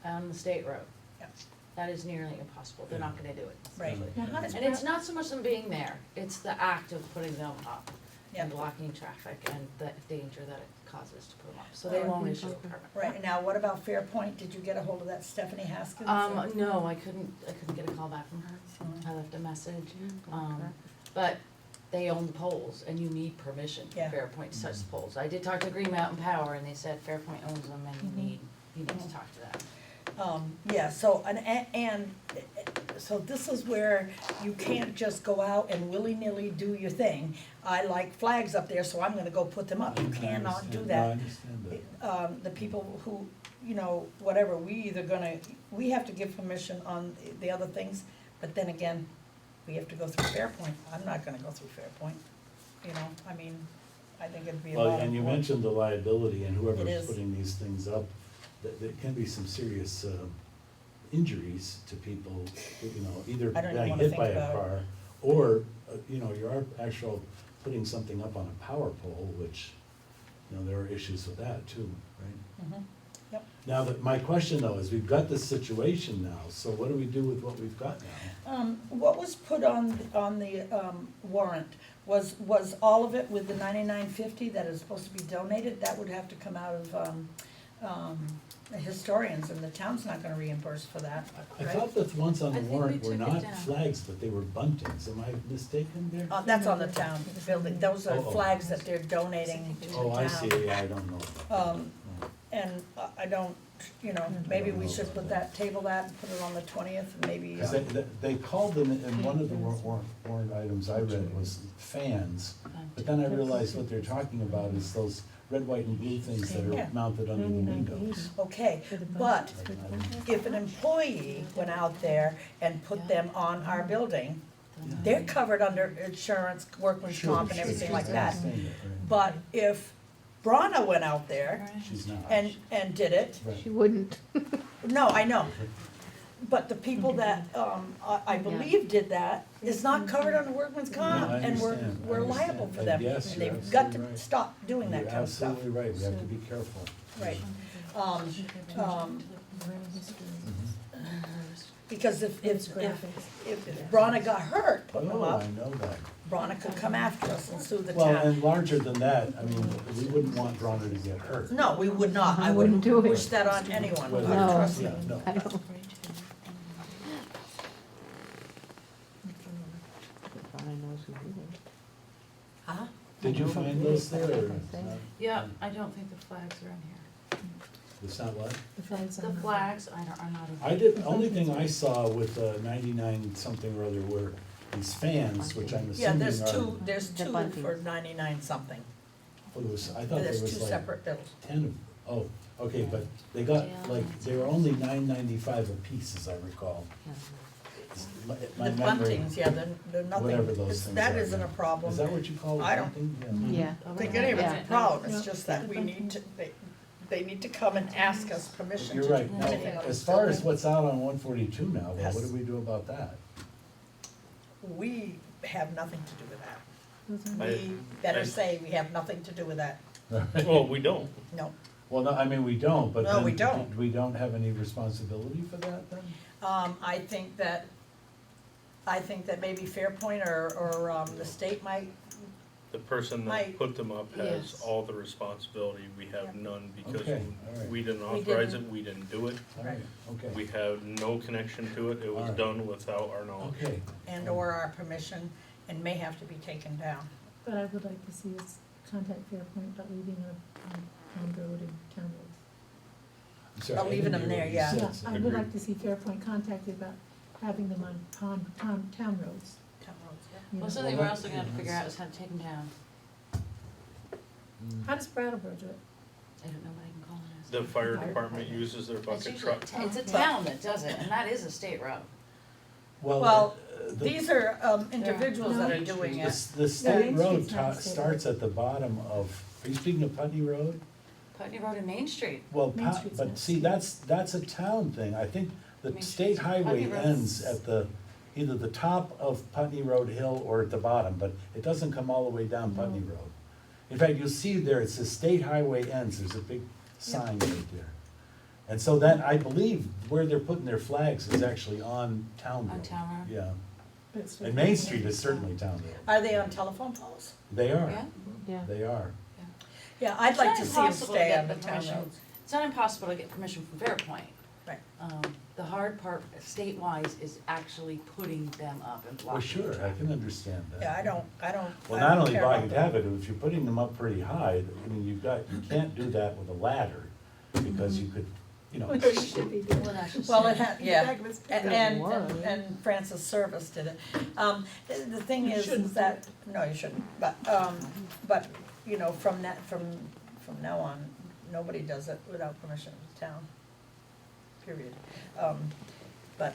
on the state road. Yeah. That is nearly impossible, they're not gonna do it. right. Now, how does And it's not so much them being there, it's the act of putting them up Yeah. and blocking traffic and the danger that it causes to put them up, so they won't issue a permit. Right, now what about Fairpoint? Did you get a hold of that Stephanie Haskins? No, I couldn't get a call back from her, I left a message, but they own the poles and you need permission from Yeah. Fairpoint to touch the poles. I did talk to Green Mountain Power and they said Fairpoint owns them and you need to talk to them. Yeah, so, and so this is where you can't just go out and willy-nilly do your thing. I like flags up there, so I'm gonna go put them up. You I cannot do understand. that. No, I understand that. The people who, you know, whatever, we have to give permission on the other things, but then again, we have to go through Fairpoint. I'm not gonna go through Fairpoint, you know, I mean, I think it'd be a lot Well, of. and you mentioned the liability and It whoever's is. putting these things up, that there can be some serious injuries to people, you know, either I don't even being wanna hit think by a about it. car, or, you know, you're actual putting something up on a power pole, which, you know, there are issues with that too, right? Mhm. Yep. Now, my question though is, we've got this situation now, so what do we do with what we've got now? What was put on the warrant, was all of it with the $99.50 that is supposed to be donated? That would have to come out of, the historians, and the town's not gonna reimburse for that, I right? thought the ones on I the think we warrant were took it not down. flags, but they were buntings, am I mistaken there? That's on the town building, those are Oh, oh. flags that they're donating to the town. Oh, I see, yeah, I don't know. And I don't, you know, maybe we should table that and put it on the 20th, and maybe, Because they called them, in one of the warrant items I read was fans, but then I realized what they're talking about is those red, white, and blue things that Yeah. are mounted under the windows. okay, but if an employee went out there and put them on our building, they're covered under insurance, workman's Sure, comp and sure, everything sure, like I that. understand that, right. But if Brana went out there She's not. and did it, Right. wouldn't. no, I know. But the people that, I believe did that is not covered under workman's comp, I and understand, I we're liable understand. for them. Yes, And you're they've got absolutely to right. stop doing that You're kind of stuff. absolutely right, we have to be careful. Right. Mm-hmm. Because if Brana got hurt putting them Oh, up, I know that. Brana could come after us and sue the Well, town. and larger than that, I mean, we wouldn't want Bronner to get hurt. No, we would not. I wouldn't wish that on anyone. Whether- Trust me. Yeah, no. I don't. Huh? Did you find those there, or it's not? Yeah, I don't think the flags are in here. It's not what? The flags The on flags are not in. I did, only thing I saw with 99 something or other were these fans, which I'm Yeah, assuming there's The two bunting. for 99 something. I thought there There's was two like separate bills. 10 of, oh, okay, but they got, like, they were only $9.95 a piece, as I recall. My The memory- buntings, yeah, they're nothing. Whatever those It's- things That are, isn't a yeah. problem. Is that what you call it, I don't- bunting? Yeah. I think any of it's Yeah. a problem, it's just that we need to, they need to come and ask us permission to You're do right, now, anything on as this far as building. what's out on 142 now, well, what Yes. do we do about that? We have nothing to do with that. Those are- We better say we have nothing to do with that. Well, we don't. No. Well, no, I mean, we don't, but No, then we don't. we don't have any responsibility for that then? I think that maybe Fairpoint or the state might, The person Right. that put them up has Yes. all the responsibility, we have Yep. none because Okay, all right. we didn't We authorize didn't. it, we didn't do it. All right, okay. We have no connection to it, it was Alright. done without our knowledge. Okay. and or our permission, and may have to be taken down. But I would like to see us contact Fairpoint about leaving on road and town roads. I'm sorry, But I leaving didn't them hear there, what you yeah. said, Yeah, so- I would like to see Fairpoint contacted about having them on town roads. Town roads, yeah. you know. Well, something we're also gonna have to figure out is how to take them down. Mm. How does Brattleboro do it? I don't know what I can call it. The fire department uses their It's bucket usually, truck. it's a town that does it, and that is a state road. Well, the- These are individuals that are No. doing The, it. the state Main road Street's not a state starts at the bottom of, are you speaking of Putney Road? Putney Road and Main Street. Well, Main Street's but not see, state. that's a town thing, I think the Main state Street's- highway Putney Road's- ends at the, either the top of Putney Road Hill or at the bottom, but it doesn't come all the way down Putney No. Road. In fact, you'll see there, it says state highway ends, there's a big sign right there. And so that, I believe, where they're putting their flags is actually on town road. On town road? Yeah, But it's still- and Main Street is certainly town road. Are they on telephone poles? They Yeah? are, Yeah. they are. Yeah, I'd It's like not to see them impossible to stay get on the the town permission. roads. It's not impossible to get permission from Fairpoint. Right. The hard part, state-wise, is actually putting them up and Well, blocking the sure, I traffic. can understand that. Yeah, I don't. Well, I not don't only care blocking about traffic, if you're putting them up pretty high, I mean, you can't do that with a ladder, because you could, you know. Which you should be doing. Well, that's just Well, it. it had, yeah, Douglas and Francis Service did it. The thing You is shouldn't do that, no, you shouldn't, but, you know, from now on, nobody does it without permission of the town, period. But,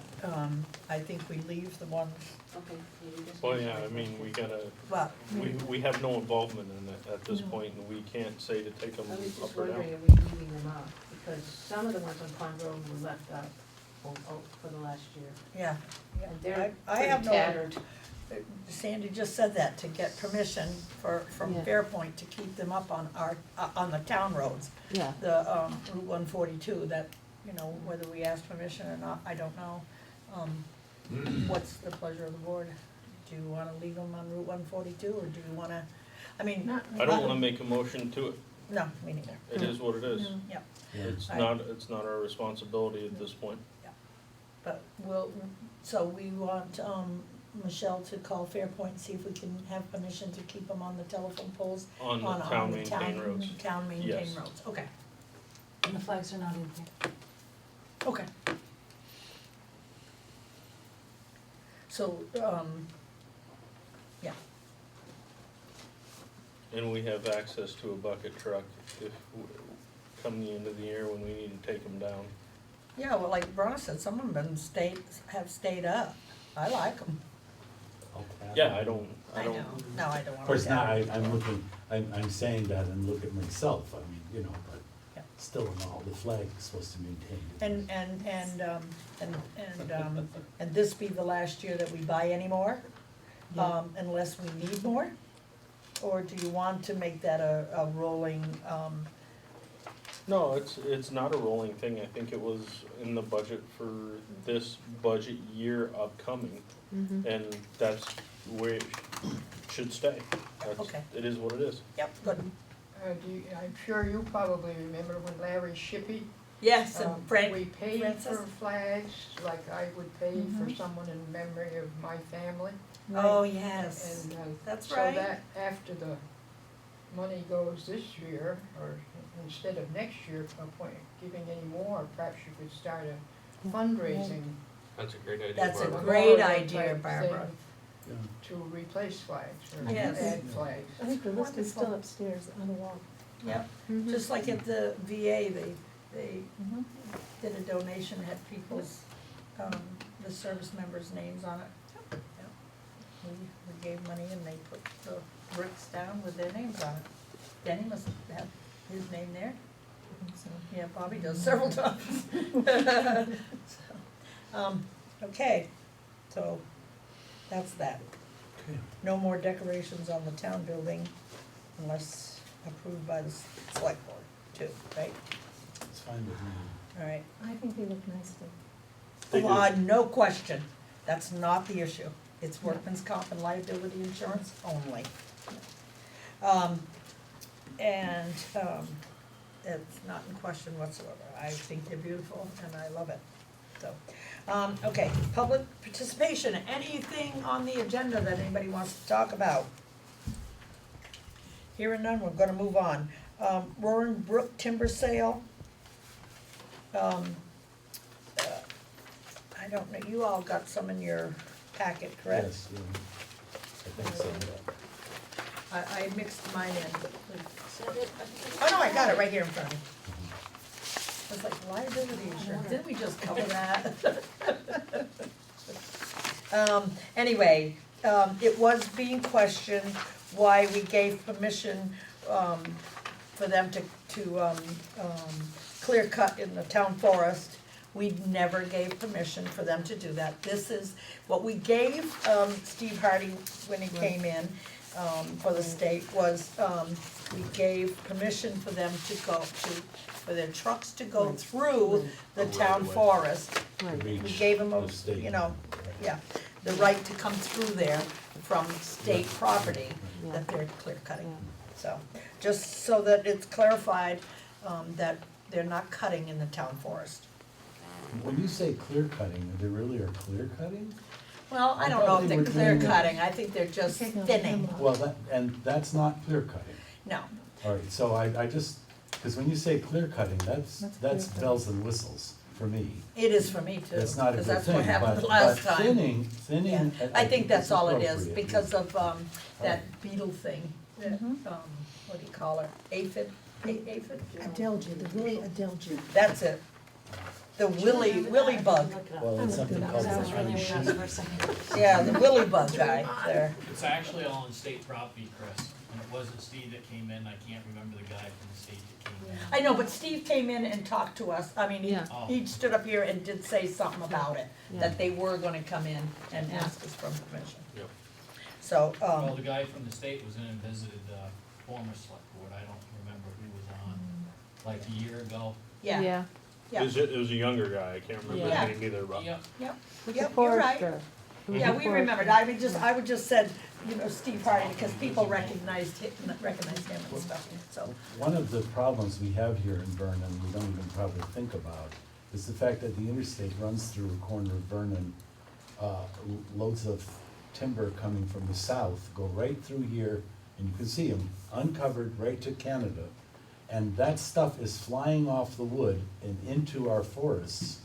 I think we leave the ones, Okay, maybe this Well, one's yeah, I right. mean, we gotta, well, we have no involvement in it at this No. point, and we can't say to take them I was just up or down. wondering, are we leaving them up? Because some of the ones on Pond Road were left up for the last year. yeah. And they're I pretty have no, tattered. Sandy just said that, to get permission from Yeah. Fairpoint to keep them up on on the town roads. Yeah. The Route 142, that, you know, whether we ask permission or not, I don't know. What's the pleasure of the board? Do you wanna leave them on Route 142, or do you wanna, I mean, Not- I don't wanna make a motion to it, no, me neither. it is what it is. No. Yep, It's Right. it's not our responsibility at this point. but so we want, Michelle to call Fairpoint and see if we can have permission to keep them on the telephone poles. On the town maintained roads. Town maintained Yes. roads, okay, And the flags are not in here. okay. So, yeah, And we have access to a bucket truck if, come the end of the year when we need to take them down. yeah, well, like Bronna said, some of them have stayed up. I like them. Yeah, I don't. I know, no, I don't Of wanna. course, now look at I'm looking, I'm saying that and look at myself, I mean, you know, but Yeah. still in all, the flag is supposed to maintain it. And this be the last year that we buy any more, Yeah. unless we need more? Or do you want to make that a rolling, No, it's not a rolling thing. I think it was in the budget for this budget year upcoming. And that's where it should stay. That's, Okay. it is what it is. yep, good, I'm sure you probably remember when Larry Shippey, yes, and Frank, we paid Francis? for flags, like I would pay for Mhm. someone in memory of my family. Oh, yes, And that's so right. that after the money goes this year, or instead of next year, giving any more, perhaps you could start a fundraising. That's a great idea. That's a Barbara. great memorial idea, type Barbara. thing Yeah. To replace flags or Yes. add flags. I think the list is still upstairs on the wall. Yep, Mm-hmm. just like at the VA, they did a donation, had people's, the service members' names on it. Yep. We gave money and they put the bricks down with their names on it. Denny must have his name there. So, Yeah, Bobby does several times. So, okay, so that's that. Okay. No more decorations on the town building unless approved by the select board too, right? It's fine with me. All right. I think they look nice though. They do. No question, that's not the issue. It's workman's comp and liability insurance only. It's not in question whatsoever. I think they're beautiful and I love it, so. Okay, public participation, anything on the agenda that anybody wants to talk about? Hearing none, we're gonna move on. Roaring Brook timber sale. I don't know, you all got some in your packet, correct? Yes, yeah. I think so. I mixed mine in. Send it, Oh, no, I got it right here in front of me. I was like, liability insurance, didn't we just cover that? Anyway, it was being questioned why we gave permission, for them to clear cut in the town forest. We never gave permission for them to do that. This is, what we gave, Steve Hardy when he came in, for the state was, we gave permission for them to go for their trucks to go through the town forest. We gave them a, you know, yeah, the right to come through there from state property that they're clear cutting. So, just so that it's clarified, that they're not cutting in the town forest. When you say clear cutting, they really are clear cutting? Well, I don't know if they're clear cutting, I think they're just thinning. Well, that's not clear cutting. No, All right, so I just, because when you say clear cutting, that's That's clear bells and whistles for me. it is for me too, It's not a because good that's thing, what happened but last time. thinning, Yeah, I think that's all it is, appropriate. because of, that beetle thing, that, what do you call it, aphid, aphid? Adelgid, the really adelgid. That's it, the willy bug, Look it up. Well, it's something called That was really the what I was for a second. yeah, the willy bug guy there. It's actually all on state property, Chris, and it wasn't Steve that came in, I can't remember the guy from the state that came in. I know, but Steve came in and talked to us, I mean, Yeah. he stood up here and did say something about it, that they were gonna come in and ask us for permission. Yep. So, Well, the guy from the state was in and visited the former select board, I don't remember who was on, like a year ago. yeah, yeah, It was a younger guy, I can't remember Yeah. his name either, but. Yep. yep, you're right. Yeah, we remembered, I would just said, you know, Steve Hardy, because people recognized him and stuff, so. One of the problems we have here in Vernon, we don't even probably think about, is the fact that the interstate runs through a corner of Vernon. Loads of timber coming from the south go right through here, and you can see them uncovered right to Canada. And that stuff is flying off the wood and into our forests,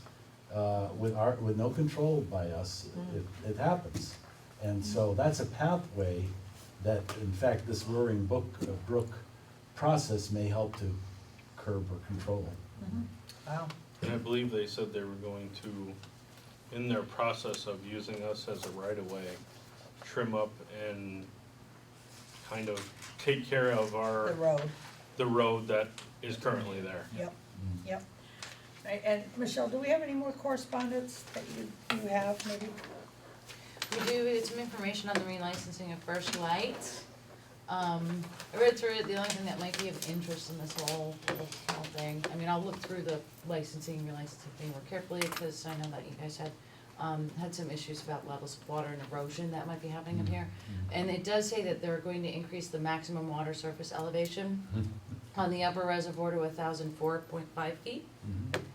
with no control by us. It happens. And so that's a pathway that, in fact, this Roaring Brook process may help to curb or control. Wow. And I believe they said they were going to, in their process of using us as a right-of-way, trim up and kind of take care of The road, the road that is currently there. yep, yep. Right, and Michelle, do we have any more correspondence that you have, maybe? We do, it's some information on the relicensing of First Light. I read through it, the only thing that might be of interest in this whole thing, I mean, I'll look through the licensing thing more carefully, because I know that you guys had some issues about levels of water and erosion that might be happening up here. And it does say that they're going to increase the maximum water surface elevation on the upper reservoir to 1,004.5 feet,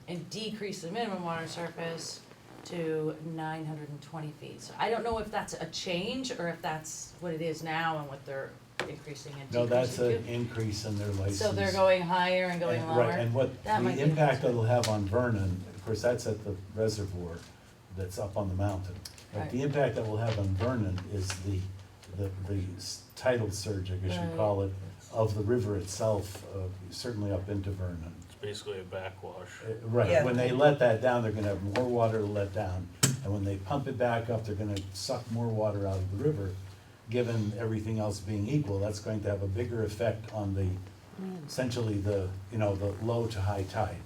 and decrease the minimum water surface to 920 feet. So I don't know if that's a change, or if that's what it is now and what they're increasing and No, decreasing that's to. an increase in their license. So they're going higher and going And- lower? Right, and what That might the be impact interesting. it'll have on Vernon, of course, that's at the reservoir that's up on the mountain. But the Right. impact that will have on Vernon is the tidal surge, I guess you call it, of the river itself, certainly up into Vernon. It's basically a backwash. Right, Yeah. when they let that down, they're gonna have more water to let down. And when they pump it back up, they're gonna suck more water out of the river. Given everything else being equal, that's going to have a bigger effect on the, essentially the low to high tide.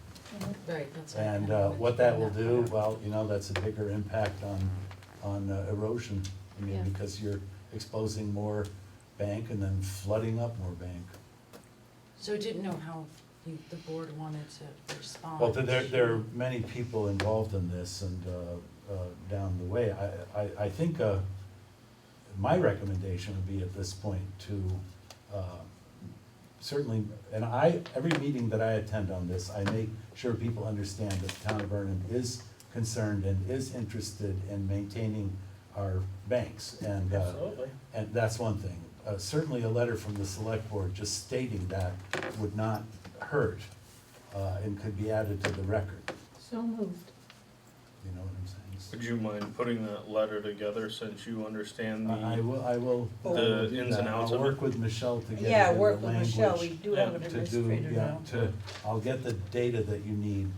Right, that's right. And I what that will mentioned do, well, that's a bigger impact on erosion. I mean, Yeah. because you're exposing more bank and then flooding up more bank. So I didn't know how the board wanted to respond. Well, there are many people involved in this and, down the way. I think, my recommendation would be at this point to, certainly, and every meeting that I attend on this, I make sure people understand that the town of Vernon is concerned and is interested in maintaining our banks, and, Absolutely. and that's one thing. Certainly a letter from the select board just stating that would not hurt, and could be added to the record, So moved. you know what I'm saying? Would you mind putting that letter together since you understand I the, will The do ins and that. outs I'll of it? work with Michelle to get it in Yeah, the work with Michelle, we language do have an to do, administrator yeah, now. I'll get the data that you need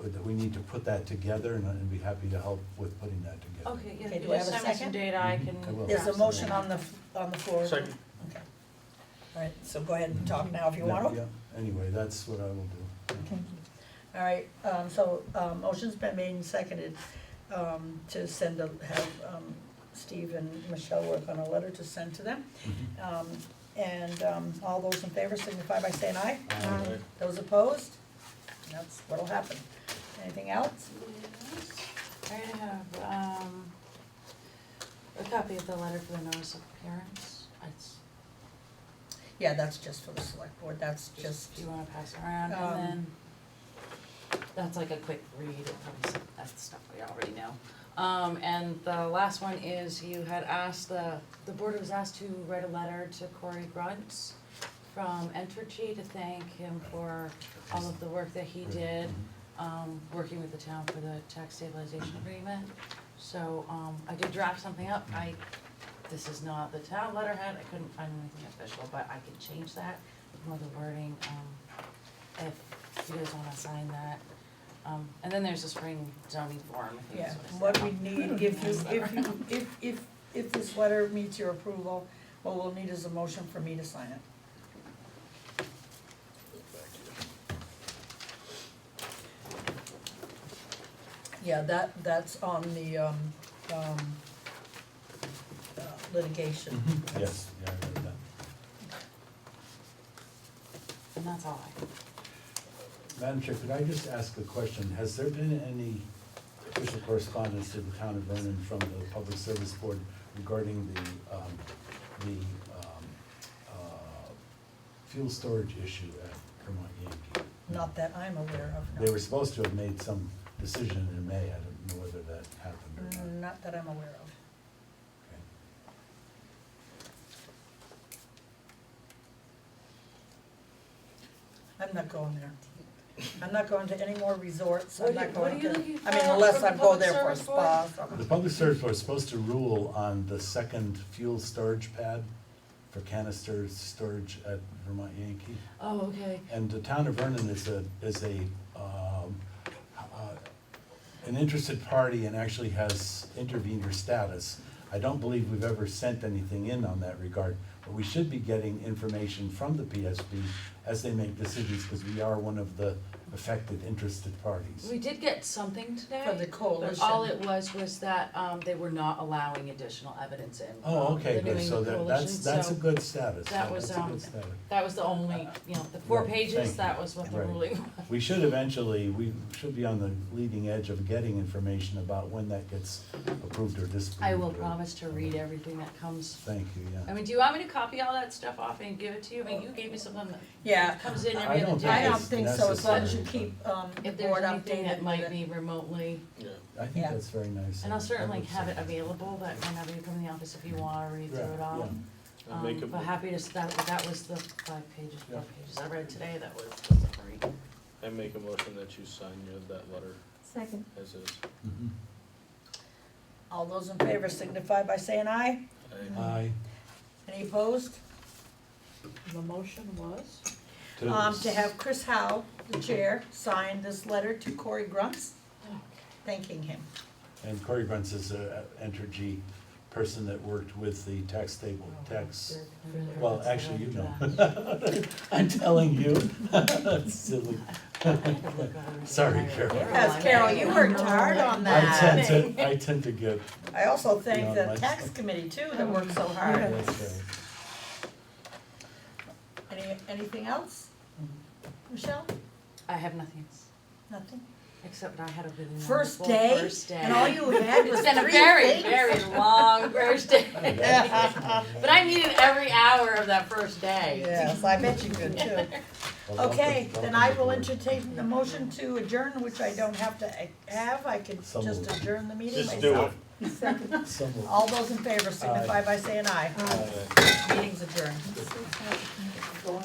that we need to put that together, and be happy to help with putting that together. Okay, yeah, Okay, if do you I just have a send me some second? data, I Mhm, can. I will. There's a draft motion something. on the floor. Second. Okay. All right, so go ahead and talk now if you want to. Yeah, anyway, that's what I will do. Thank you. All right, motion's been made and seconded, to have Steve and Michelle work on a letter to send to them. All those in favor signify by saying aye. Aye. Those opposed? That's what'll happen. Anything else? Yes. I have, a copy of the letter for the notice of appearance. It's, Yeah, that's just for the select board, that's just, if you wanna pass around, Um, and then, that's like a quick read, it probably said, that's stuff we already know. And the last one is, you had asked, the board was asked to write a letter to Corey Gruntz from Entergy to thank him for all of the work that he did, working with the town for the tax stabilization agreement. So, I did draft something up, this is not the town letterhead, I couldn't find anything official, but I can change that, more the wording, if you guys wanna sign that. And then there's a spring zoning form, I think yeah, is what what we need, if this letter meets your approval, what we'll need is a motion for me to sign it. Yeah, that's on the, litigation. Yes, yeah, I read that. And that's all I have. Madam Chair, could I just ask a question? Has there been any official correspondence to the town of Vernon from the Public Service Board regarding the fuel storage issue at Vermont Yankee? Not that I'm aware of, They no. were supposed to have made some decision in May. I don't know whether that happened or not. Not that I'm aware of. Okay. I'm not going there. I'm not going to any more resorts, I'm What not are you- what going are you to, looking I mean, for unless from I the go Public there for a Service Board? spa or something. The Public Service Board is supposed to rule on the second fuel storage pad for canister storage at Vermont Yankee. Oh, okay. And the town of Vernon is an interested party and actually has intervenor status. I don't believe we've ever sent anything in on that regard, but we should be getting information from the PSB as they make decisions, because we are one of the affected interested parties. We did get something today. For the coalition. But all it was that, they were not allowing additional evidence in. Oh, okay, the New good, so England that's Coalition, a so good status. that was, That's a good status. that was the only, the 4 Right, thank pages, you. that was what the Right. ruling was. We should be on the leading edge of getting information about when that gets approved or disapproved. I will or- promise to read everything that comes. Thank you, yeah. I mean, do you want me to copy all that stuff off and give it to you? I mean, you gave me something that Yeah, comes in I every other don't day. I don't it's think so, as long as you necessary, keep, If the board there's anything updated that with might it. be remotely, Yeah. I think Yeah. that's very nice. and I'll I certainly would have say. it available, that whenever you come in the office, if you wanna read through Yeah, it all. yeah. I'd make a, But happy to, that was the 5 pages, 4 Yeah. pages I read today, that was the summary. I make a motion that you sign that letter Second. as is. Mhm. All those in favor signify by saying aye. Aye. Any opposed? The motion was? To have Chris Howe, the chair, sign this letter to Corey Gruntz, thanking him. And Corey Brentz is a Entergy person that worked with the tax well, actually, you know. I'm telling you, silly. Sorry, Carol. Yes, Carol, you worked hard on that. I tend to get, I also thank Yeah, the my- tax committee too that worked so hard. that's right. Anything else? Michelle? I have nothing, Nothing? except I had a really First wonderful day? first day. And all you had was It's been a three very, things? very long first day. But I needed every hour of that first day. Yes, I bet you could too. Well, Okay, welcome- then I welcome will aboard. entertain the motion to adjourn, which I don't have to have. I could So just moved. adjourn the meeting Just do myself. it. Second. So moved. All those in favor signify by saying aye. Aye. Meeting's adjourned. Go on.